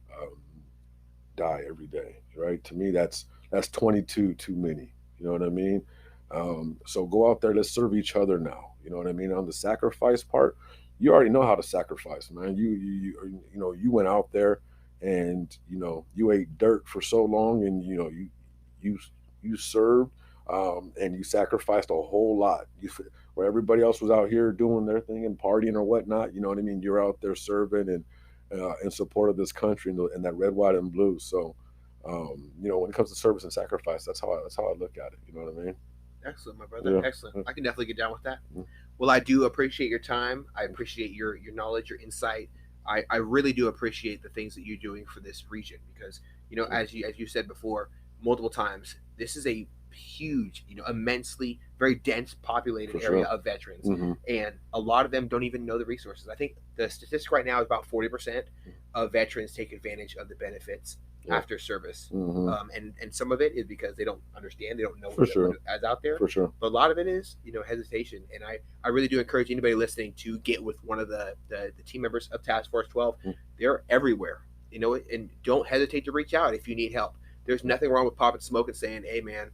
die every day, right? To me, that's 22 too many. You know what I mean? So go out there, let's serve each other now. You know what I mean? On the sacrifice part, you already know how to sacrifice, man. You went out there and you ate dirt for so long, and you you served, and you sacrificed a whole lot. Where everybody else was out here doing their thing and partying or whatnot. You know what I mean? You're out there serving and in support of this country and that red, white, and blue. So, when it comes to service and sacrifice, that's how I look at it. You know what I mean? Excellent, my brother. Yeah. Excellent. I can definitely get down with that. Mhm. Well, I do appreciate your time. I appreciate your knowledge, your insight. I really do appreciate the things that you're doing for this region because as you said before multiple times, this is a huge, immensely very dense populated For area sure. of veterans, Hmm. and a lot of them don't even know the resources. I think the statistic right now is about 40% of veterans take advantage of the benefits Yeah. after service. Hmm. And some of it is because they don't understand, they don't know For sure. what is out there. For sure. But a lot of it is, hesitation. And I really do encourage anybody listening to get with one of the team members of Task Force 12. Mm. They're everywhere, and don't hesitate to reach out if you need help. There's nothing wrong with popping smoke and saying, hey, man,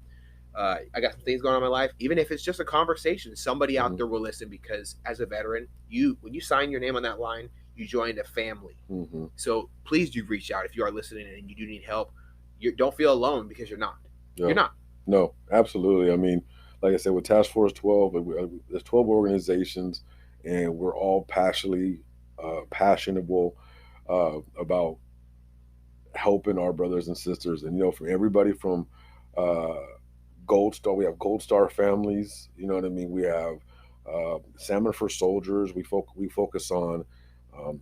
I got some things going on in my life. Even if it's just a conversation, somebody out there will listen because as a veteran, when you sign your name on that line, you joined a family. Hmm. So please do reach out if you are listening and you do need help. Don't feel alone because you're not. Yeah. You're not. No, absolutely. I mean, like I said, with Task Force 12, there's 12 organizations, and we're all passionate about helping our brothers and sisters. And from everybody from uh, Gold Star, we have Gold Star families. You know what I mean? We have Salmon for Soldiers. We focus on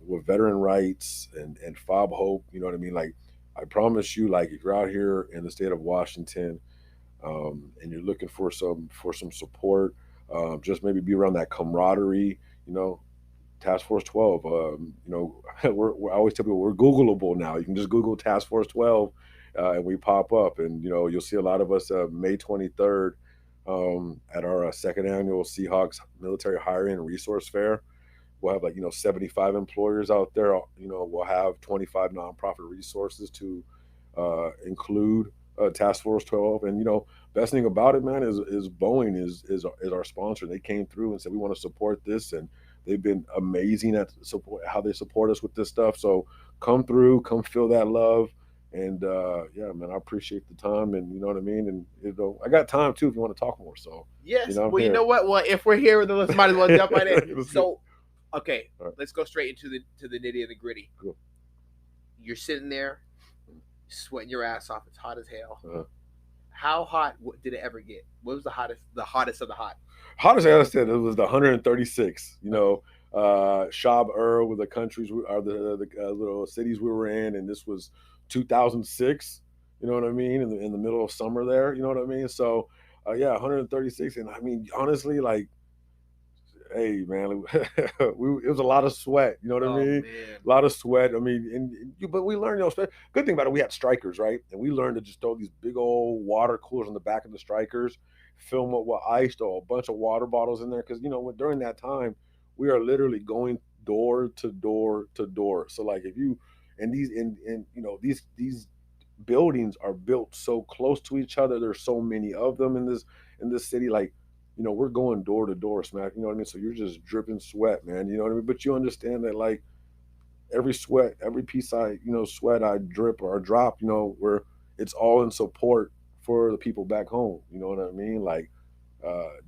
with veteran rights and Fob Hope. You know what I mean? Like I promise you, like if you're out here in the state of Washington, and you're looking for some support, just maybe be around that camaraderie. You know, Task Force 12. I always tell people we're Googleable now. You can just Google Task Force 12, and we pop up, and you'll see a lot of us May 23rd at our second annual Seahawks Military Hiring and Resource Fair. We'll have 75 employers out there. We'll have 25 nonprofit resources to include Task Force 12. And best thing about it, man, is Boeing is our sponsor. They came through and said we want to support this, and they've been amazing at how they support us with this stuff. So come through, come feel that love. And yeah, man, I appreciate the time, and you know what I mean. And I got time too if you want to talk more. So Yes. I'm Well, you here. know what? Well, if we're here, then let's might as well jump right in. Let's So, okay, All right. let's go straight into the nitty and the gritty. Cool. You're sitting there, sweating your ass off. It's hot as hell. Uh-huh. How hot did it ever get? What was the hottest? The hottest of the hot? Hottest I said it was the 136. Shab Ur were the countries are the little cities we were in, and this was 2006. You know what I mean? In the middle of summer there. You know what I mean? So yeah, 136, and I mean honestly, like, hey man, it was a lot of sweat. You know what I mean? Man. A lot of sweat. I mean, but we learned. Good thing about it, we had strikers, right? And we learned to just throw these big old water coolers on the back of the strikers, fill them up with ice, throw a bunch of water bottles in there, because during that time, we are literally going door to door to door. So like if you and these and these buildings are built so close to each other. There's so many of them in this city, like. We're going door to door, smack. You know what I mean? So you're just dripping sweat, man. You know what I mean? But you understand that, like, every sweat, every piece sweat I drip or drop, where it's all in support for the people back home. You know what I mean? Like,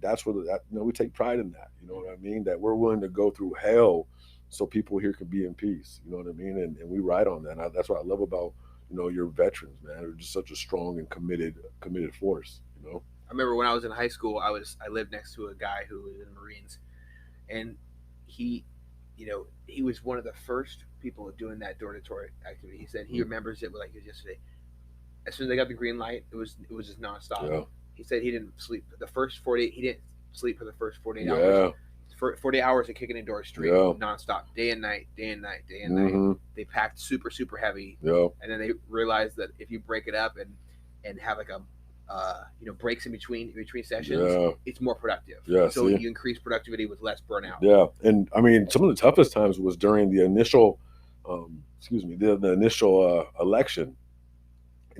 that's where we take pride in that. You know what I mean? That we're willing to go through hell so people here can be in peace. You know what I mean? And we ride on that. That's what I love about your veterans, man. They're just such a strong and committed force. know. I remember when I was in high school, I lived next to a guy who was in the Marines, and he, he was one of the first people doing that door-to-door activity. He said he remembers it like it was yesterday. As soon as they got the green light, it was just nonstop. Yeah. He said he didn't sleep the first 40. He didn't sleep for the first 48 Yeah. hours. For 40 hours of kicking indoors straight, Yeah. nonstop, day and night, day and night, day and Mhm. night. They packed super, super heavy, Yeah. and then they realized that if you break it up and have like a breaks in between sessions, Yeah. it's more productive. Yeah, So see? you increase productivity with less burnout. Yeah, and I mean, some of the toughest times was during the initial, the initial election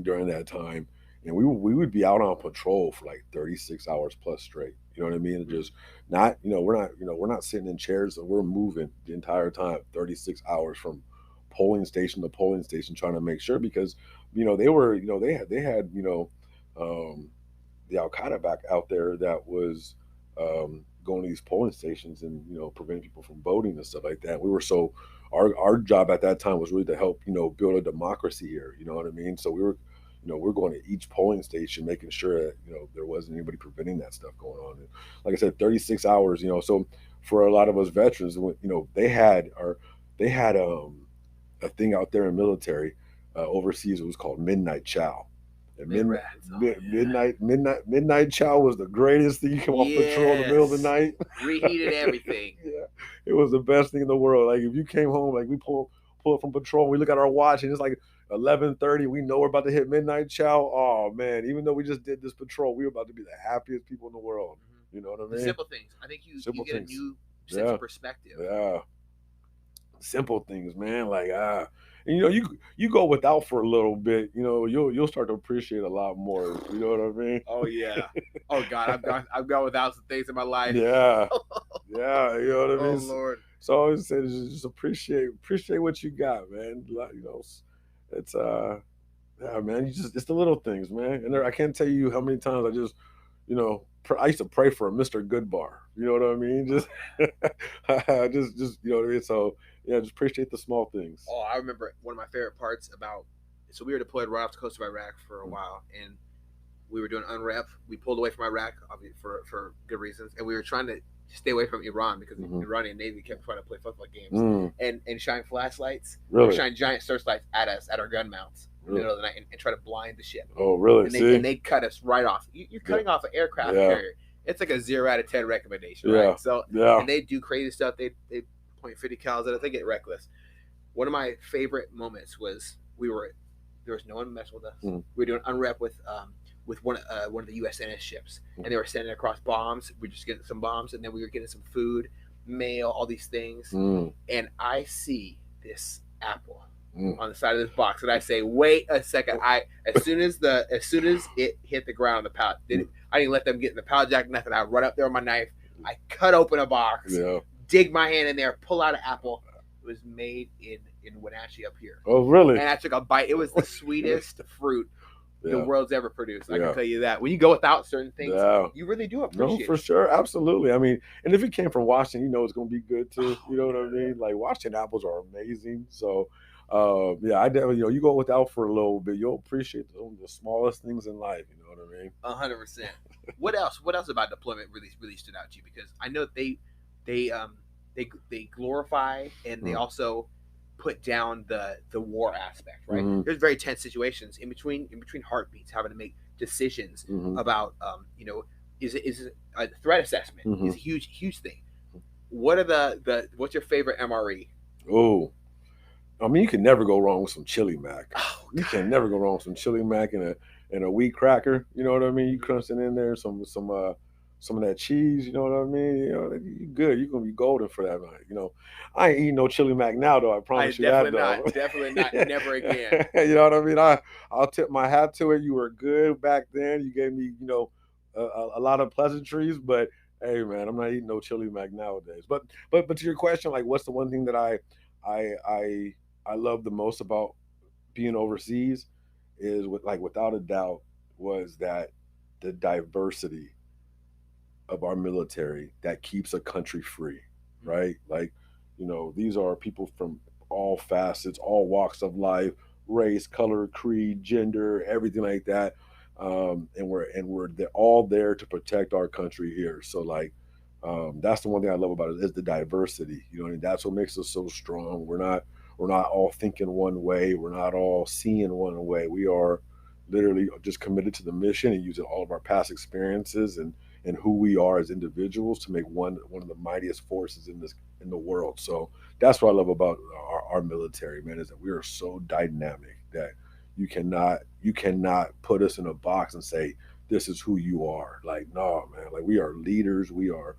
during that time, and we would be out on patrol for like 36 hours plus straight. You know what I mean? Mhm. Just not, we're not sitting in chairs, and we're moving the entire time, 36 hours from polling station to polling station, trying to make sure because, they were, they had, um, the Al Qaeda back out there that was going to these polling stations and preventing people from voting and stuff like that. We were so our job at that time was really to help build a democracy here. You know what I mean? So we're going to each polling station, making sure that there wasn't anybody preventing that stuff going on. And like I said, 36 hours. So for a lot of us veterans, they had a thing out there in military overseas. It was called midnight chow. And midnight chow was the greatest thing. You come off patrol in the middle of the night, reheated everything. Yeah, it was the best thing in the world. Like if you came home, like we pull up from patrol, we look at our watch and it's like 11:30. We know we're about to hit midnight chow. Oh man, even though we just did this patrol, we were about to be the happiest people in the world. You know what I mean? The simple things. I think you get a new sense of perspective. Yeah. Simple things, man. Like and, you go without for a little bit, you'll start to appreciate a lot more. You know what I mean? Oh yeah. Oh God, I've gone without some things in my life. Yeah. Yeah, you know what I mean? Oh Lord. So I always say just appreciate what you got, man. It's yeah, man. It's the little things, man. And I can't tell you how many times I just I used to pray for a Mr. Goodbar. You know what I mean? Just you know what I mean. So yeah, just appreciate the small things. Oh, I remember one of my favorite parts about. So we were deployed right off the coast of Iraq for a while, and we were doing unrep. We pulled away from Iraq, obviously for good reasons, and we were trying to stay away from Iran because the Iranian Navy kept trying to play football games and shine flashlights, or shine giant searchlights at us at our gun mounts in the middle of the night and try to blind the ship. Oh, really? And they cut us right off. You're cutting off an aircraft carrier. It's like a 0 out of 10 recommendation, right? So and they do crazy stuff. They point 50 cals at us. They get reckless. One of my favorite moments was there was no one messing with us. We were doing unrep with one of the USNS ships, and they were sending across bombs. We were just getting some bombs, and then we were getting some food, mail, all these things. And I see this apple on the side of this box, and I say, "Wait a second!" As soon as it hit the ground, the pallet, I didn't let them get in the pallet jack, nothing. I run up there with my knife, I cut open a box, dig my hand in there, pull out an apple. It was made in Wenatchee up here. Oh, really? And I took a bite. It was the sweetest fruit the world's ever produced. I can tell you that. When you go without certain things, you really do appreciate it. No, for sure. Absolutely. I mean, and if it came from Washington, it's going to be good too. You know what I mean? Like Washington apples are amazing. So, I definitely, you go without for a little bit, you'll appreciate the smallest things in life. You know what I mean? 100%. What else about deployment really stood out to you? Because I know they glorify and they also put down the war aspect, right? There's very tense situations in between heartbeats, having to make decisions about is it a threat assessment is a huge thing. What are what's your favorite MRE? Oh, I mean, you can never go wrong with some chili mac. Oh, you can never go wrong with some chili mac and a wheat cracker. You know what I mean? You crunch it in there, some of that cheese. You know what I mean? You good. You're gonna be golden for that night. I ain't eating no chili mac now, though. I promise you that. Definitely not. Never again. You know what I mean? I'll tip my hat to it. You were good back then. You gave me a lot of pleasantries, but hey, man, I'm not eating no chili mac nowadays. But to your question, like, what's the one thing that I love the most about being overseas is without a doubt was that the diversity of our military that keeps a country free, right? Like, these are people from all facets, all walks of life, race, color, creed, gender, everything like that. and we're all there to protect our country here. So like, that's the one thing I love about it is the diversity. You know, what I mean, that's what makes us so strong. We're not all thinking one way. We're not all seeing one way. We are literally just committed to the mission and using all of our past experiences and who we are as individuals to make one of the mightiest forces in the world. So that's what I love about our military, man, is that we are so dynamic that you cannot put us in a box and say this is who you are. Like, no, man. Like, we are leaders. We are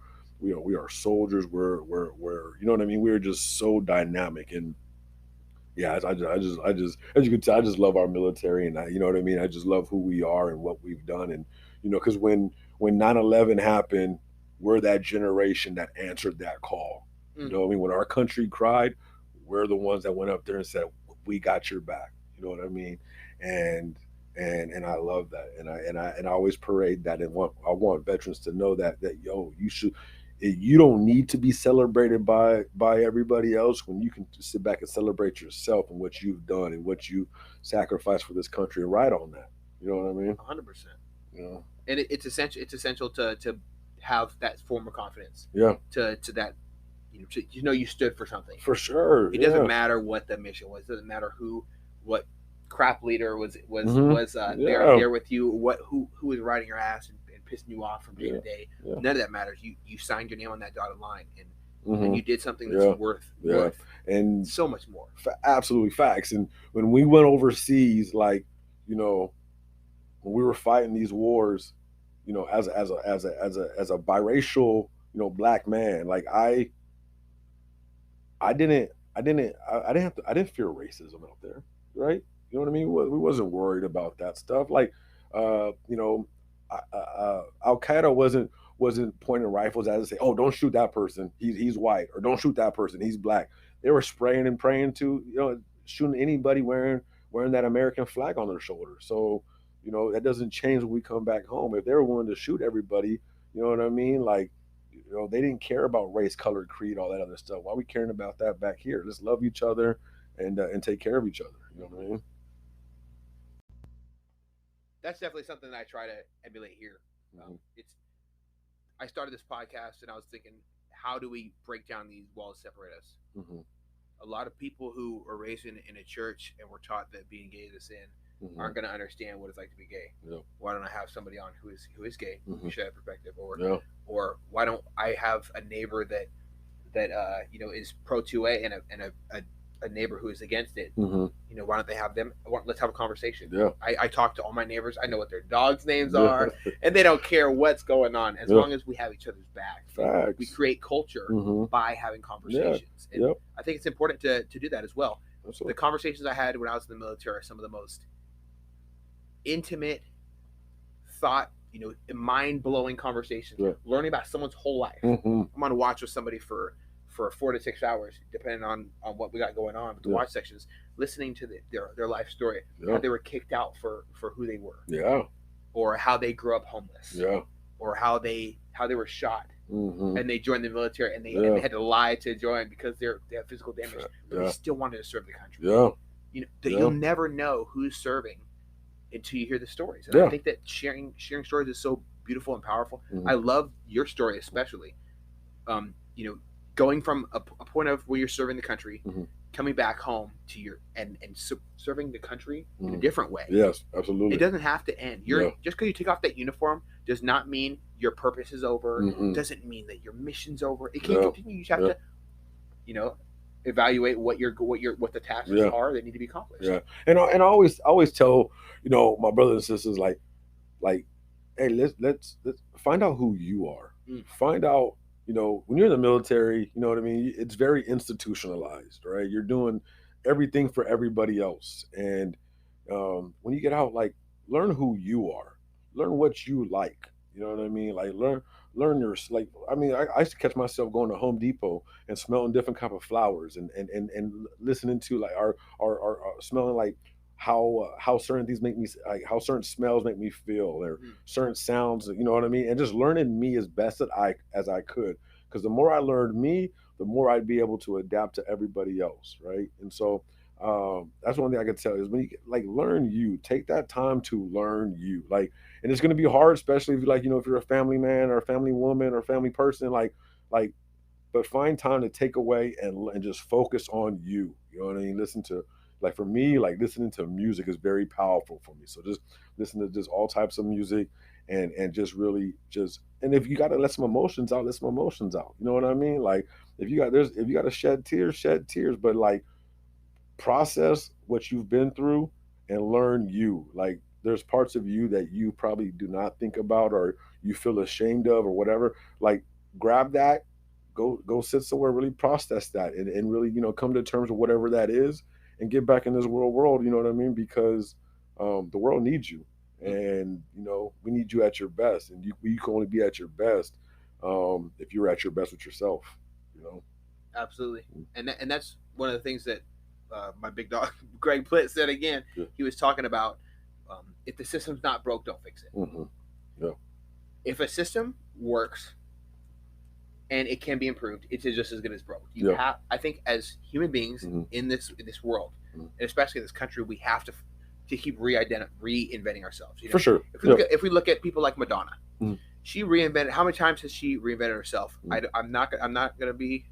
soldiers. We're you know what I mean. We're just so dynamic. And yeah, I just as you can tell, I just love our military, and you know what I mean. I just love who we are and what we've done, and you know, because when 9/11 happened, we're that generation that answered that call. You know what I mean? When our country cried, we're the ones that went up there and said, "We got your back." You know what I mean? And and I love that, and I always parade that, and I want veterans to know that yo, you don't need to be celebrated by everybody else when you can sit back and celebrate yourself and what you've done and what you sacrificed for this country and ride on that. You know what I mean? 100%. You know? And it's essential. It's essential to have that form of confidence. Yeah. To that, you know you stood for something. For sure. It doesn't matter what the mission was. It doesn't matter what crap leader was there with you. Who was riding your ass and pissing you off from day to day. None of that matters. You signed your name on that dotted line, and you did something that's worth and so much more. Absolutely facts. And when we went overseas, like, you know, when we were fighting these wars, you know, as a biracial, you know, black man, like I didn't fear racism out there, right? You know what I mean? We wasn't worried about that stuff. Like, you know, Al Qaeda wasn't pointing rifles at us and say, "Oh, don't shoot that person. He's white," or "Don't shoot that person. He's black." They were spraying and praying to, you know, shooting anybody wearing that American flag on their shoulder. So, you know, that doesn't change when we come back home. If they were willing to shoot everybody, you know what I mean? Like, you know, they didn't care about race, color, creed, all that other stuff. Why are we caring about that back here? Let's love each other and take care of each other. You know what I mean? That's definitely something that I try to emulate here. It's I started this podcast and I was thinking, how do we break down these walls that separate us? A lot of people who are raised in a church and were taught that being gay is a sin aren't going to understand what it's like to be gay. Why don't I have somebody on who is gay? You should have perspective. Or why don't I have a neighbor that you know is pro 2A and a neighbor who is against it? You know, why don't they have them? Let's have a conversation. I talk to all my neighbors. I know what their dogs' names are, and they don't care what's going on as long as we have each other's back. We create culture by having conversations, and I think it's important to do that as well. Absolutely. The conversations I had when I was in the military are some of the most intimate, thought, you know, mind-blowing conversations. Learning about someone's whole life. I'm on watch with somebody for 4 to 6 hours, depending on what we got going on. But the watch sections, listening to their life story, how they were kicked out for who they were, or how they grew up homeless, or how they were shot, and they joined the military, and they had to lie to join because they have physical damage, but they still wanted to serve the country. You know, you'll never know who's serving until you hear the stories, and I think that sharing stories is so beautiful and powerful. I love your story especially. You know, going from a point of where you're serving the country, coming back home to your and serving the country in a different way. Yes, absolutely. It doesn't have to end. Just because you take off that uniform does not mean your purpose is over. Doesn't mean that your mission's over. It can't continue. You just have to, you know, evaluate what the tasks are that need to be accomplished. And I always tell, you know, my brothers and sisters, like, hey, let's find out who you are. Find out, you know, when you're in the military, you know what I mean? It's very institutionalized, right? You're doing everything for everybody else. And when you get out, like, learn who you are. Learn what you like. You know what I mean? Like, learn your, like, I mean, I used to catch myself going to Home Depot and smelling different kind of flowers and listening to, like, our smelling, like, how certain things make me, like, how certain smells make me feel, or certain sounds, you know what I mean, and just learning me as best as I could, because the more I learned me, the more I'd be able to adapt to everybody else, right? And so That's one thing I can tell is when you like learn you, take that time to learn you. Like, and it's gonna be hard, especially if you like, if you're a family man or a family woman or a family person, like but find time to take away and just focus on you. You know what I mean? Listen to like for me, like listening to music is very powerful for me. So just listen to just all types of music and just really just and if you gotta let some emotions out, let some emotions out. You know what I mean? Like if you gotta shed tears, shed tears. But like process what you've been through and learn you. Like there's parts of you that you probably do not think about or you feel ashamed of or whatever. Like grab that, go sit somewhere, really process that and really, come to terms with whatever that is and get back in this world, you know what I mean? Because the world needs you. And we need you at your best, and you can only be at your best if you're at your best with yourself. You know. Absolutely, and that's one of the things that my big dog Greg Plitt said again. Yeah. He was talking about if the system's not broke, don't fix it. Mm-hmm. Yeah. If a system works and it can be improved, it's just as good as broke. I think, as human beings in this world, and especially in this country, we have to keep reinventing ourselves. For sure. If we look at people like Madonna, she reinvented. How many times has she reinvented herself? I'm not gonna be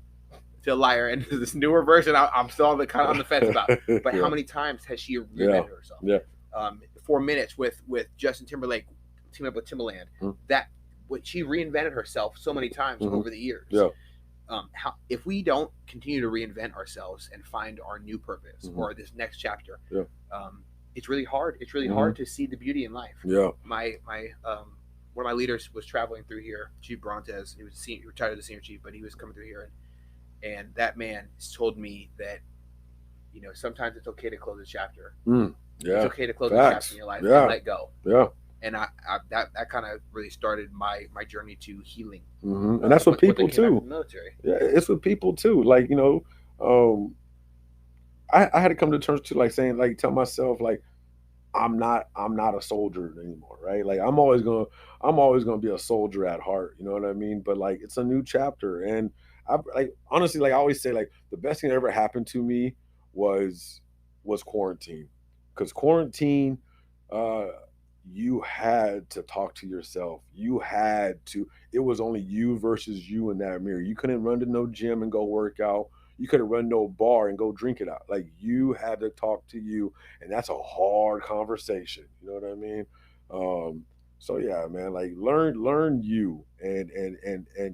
a liar, and this newer version, I'm still on the fence about. But how many times has she reinvented herself? Yeah. 4 minutes with Justin Timberlake teaming up with Timbaland. That she reinvented herself so many times over the years. Yeah. If we don't continue to reinvent ourselves and find our new purpose or this next chapter, it's really hard. It's really hard to see the beauty in life. Yeah. My one of my leaders was traveling through here, Chief Brontes. He retired as a senior chief, but he was coming through here, and that man told me that sometimes it's okay to close a chapter. Yeah. It's okay to close a chapter in your life and let go. Yeah. And that kind of really started my journey to healing. And that's what people too. Military. Yeah, it's with people too. Like I had to come to terms to like saying like tell myself like I'm not a soldier anymore, right? Like I'm always gonna be a soldier at heart. You know what I mean? But like it's a new chapter, and I like honestly like I always say like the best thing that ever happened to me was quarantine, because quarantine. You had to talk to yourself. It was only you versus you in that mirror. You couldn't run to no gym and go work out. You couldn't run no bar and go drink it out. Like you had to talk to you. And that's a hard conversation. You know what I mean? So yeah, man, like learn you and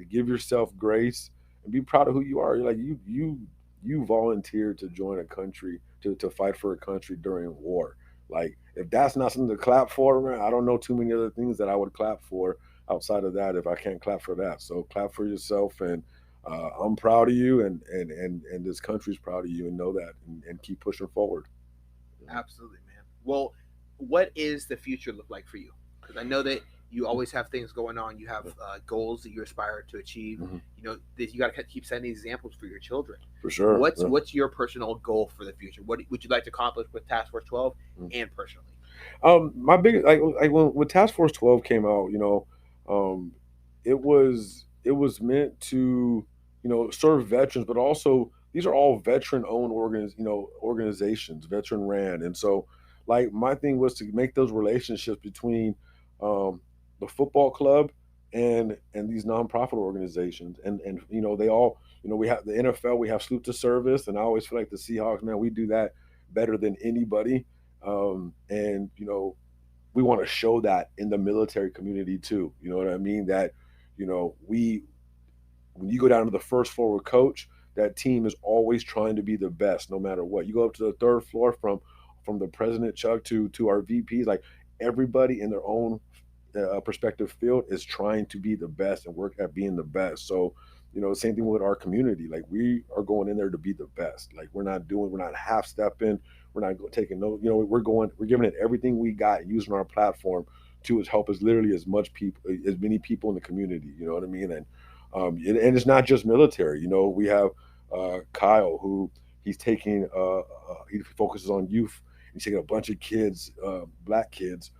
give yourself grace and be proud of who you are. You're like you volunteered to join a country to fight for a country during war. Like, if that's not something to clap for, man, I don't know too many other things that I would clap for outside of that if I can't clap for that. So clap for yourself, and I'm proud of you, and this country's proud of you, and know that, and keep pushing forward. Absolutely, man. Well, what is the future look like for you? Because I know that you always have things going on. You have goals that you aspire to achieve. You got to keep setting examples for your children. For sure. What's your personal goal for the future? What would you like to accomplish with Task Force 12 and personally? My biggest like when Task Force 12 came out, it was meant to serve veterans, but also these are all veteran owned organizations, veteran ran, and so like my thing was to make those relationships between the football club and these nonprofit organizations, and they all we have the NFL, we have salute to service, and I always feel like the Seahawks, man, we do that better than anybody, and we want to show that in the military community too. You know what I mean? That we when you go down to the first floor with coach, that team is always trying to be the best no matter what. You go up to the third floor from the president Chuck to our VPs, like everybody in their own perspective field is trying to be the best and work at being the best. So same thing with our community. Like we are going in there to be the best. Like we're not half stepping. We're not taking no. We're giving it everything we got and using our platform to help as literally as many people in the community. You know what I mean? And it's not just military. We have Kyle, who he focuses on youth. He's taking a bunch of kids, black kids,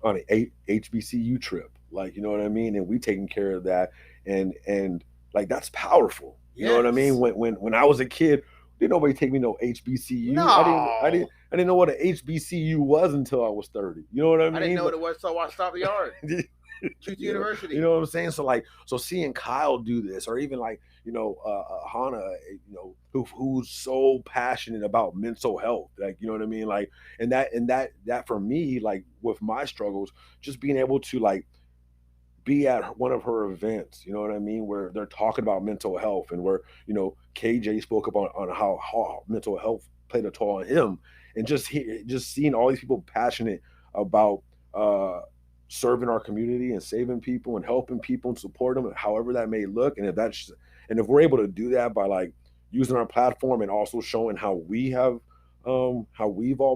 on an HBCU trip. Like, you know what I mean? And we taking care of that, and like that's powerful. You know what I mean? When I was a kid, Didn't nobody take me no HBCU. No. I didn't know what an HBCU was until I was 30. You know what I mean? I didn't know what it was until I watched Top of the Yard. Truth University. You know what I'm saying? So seeing Kyle do this, or even Hannah, who's so passionate about mental health, like, you know what I mean? Like, and that for me, like with my struggles, just being able to like be at one of her events, you know what I mean, where they're talking about mental health, and where, KJ spoke about on how mental health played a toll on him, and just seeing all these people passionate about serving our community and saving people and helping people and support them, however that may look. And if we're able to do that by like using our platform and also showing how we've all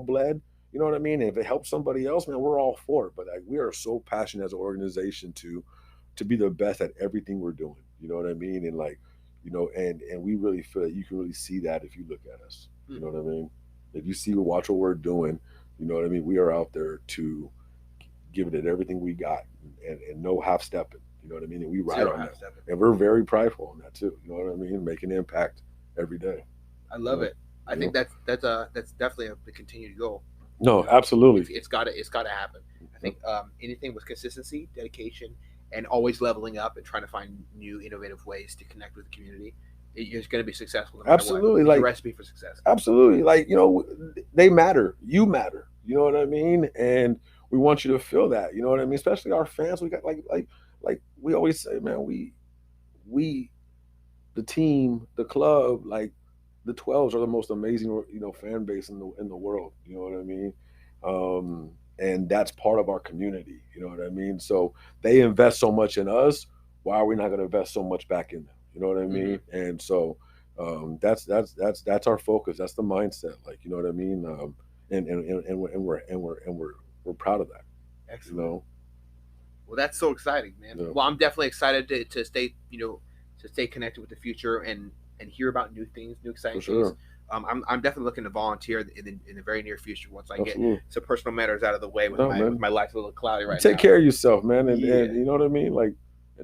bled, you know what I mean? And if it helps somebody else, man, we're all for it. But like, we are so passionate as an organization to be the best at everything we're doing. You know what I mean? And like, and we really feel that you can really see that if you look at us. You know what I mean? If you watch what we're doing, you know what I mean? We are out there to give it everything we got, and no half stepping. You know what I mean? And we ride on that. And we're very prideful on that too. You know what I mean? Making an impact every day. I love it. I think that's definitely the continued goal. No, absolutely. It's got to happen. I think anything with consistency, dedication, and always leveling up and trying to find new innovative ways to connect with the community, it's going to be successful. No absolutely, like a recipe for success. Absolutely, like they matter. You matter. You know what I mean? And we want you to feel that. You know what I mean? Especially our fans. We got like we always say, man. We, the team, the club, like the 12s are the most amazing, fan base in the world. You know what I mean? And that's part of our community. You know what I mean? So they invest so much in us. Why are we not going to invest so much back in them? You know what I mean? Mm-hmm. And so that's our focus. That's the mindset. Like, you know what I mean? And we're proud of that. Excellent. Well, that's so exciting, man. Yeah. Well, I'm definitely excited to stay, to stay connected with the future and hear about new things, new exciting things. I'm definitely looking to volunteer in the very near future once I get some personal matters out of the way with my life a little cloudy right now. Take care of yourself, man, and you know what I mean. Like,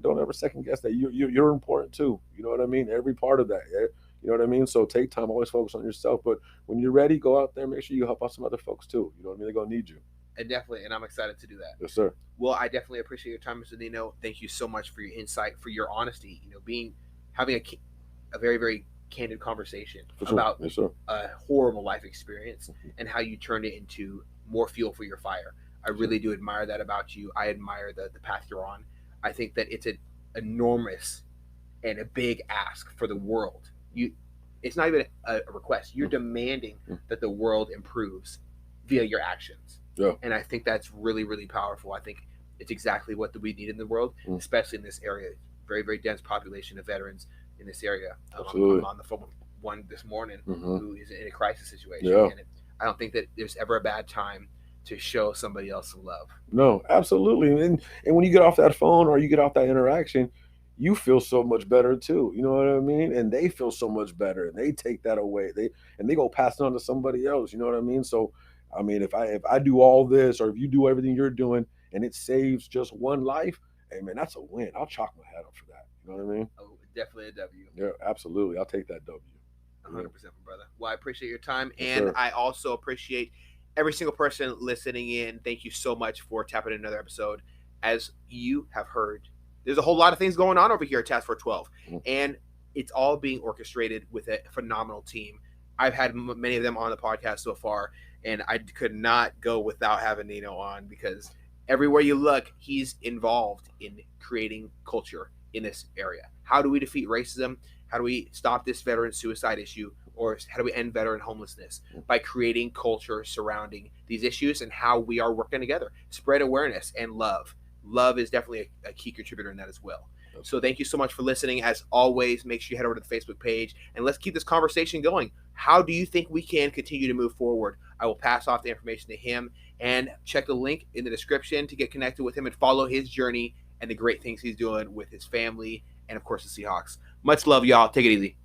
don't ever second guess that you're important too. You know what I mean. Every part of that. Yeah? You know what I mean. So take time. Always focus on yourself. But when you're ready, go out there. Make sure you help out some other folks too. You know what I mean. They're gonna need you. And I'm excited to do that. Yes, sir. Well, I definitely appreciate your time, Mr. Nino. Thank you so much for your insight, for your honesty. Having a very, very candid conversation about a horrible life experience and how you turned it into more fuel for your fire. I really do admire that about you. I admire the path you're on. I think that it's an enormous and a big ask for the world. It's not even a request. You're demanding that the world improves via your actions. Yeah. And I think that's really, really powerful. I think it's exactly what we need in the world, especially in this area. Very, very dense population of veterans in this area. I'm on the phone with one this morning who is in a crisis situation. Yeah. And I don't think that there's ever a bad time to show somebody else some love. No, absolutely. And when you get off that phone or you get off that interaction, you feel so much better too. You know what I mean? And they feel so much better, and they take that away. They go pass it on to somebody else. You know what I mean? So, I mean, if I do all this, or if you do everything you're doing, and it saves just one life, hey man, that's a win. I'll chalk my hat up for that. You know what I mean? Oh, definitely a W. Yeah, absolutely. I'll take that W. 100%, brother. Well, I appreciate your time, and I also appreciate every single person listening in. Thank you so much for tapping in another episode. As you have heard, there's a whole lot of things going on over here at Task Force 12, and it's all being orchestrated with a phenomenal team. I've had many of them on the podcast so far, and I could not go without having Nino on, because everywhere you look, he's involved in creating culture in this area. How do we defeat racism? How do we stop this veteran suicide issue? Or how do we end veteran homelessness? By creating culture surrounding these issues and how we are working together. Spread awareness and love. Love is definitely a key contributor in that as well. So thank you so much for listening. As always, make sure you head over to the Facebook page and let's keep this conversation going. How do you think we can continue to move forward? I will pass off the information to him, and check the link in the description to get connected with him and follow his journey and the great things he's doing with his family and, of course, the Seahawks. Much love, y'all. Take it easy.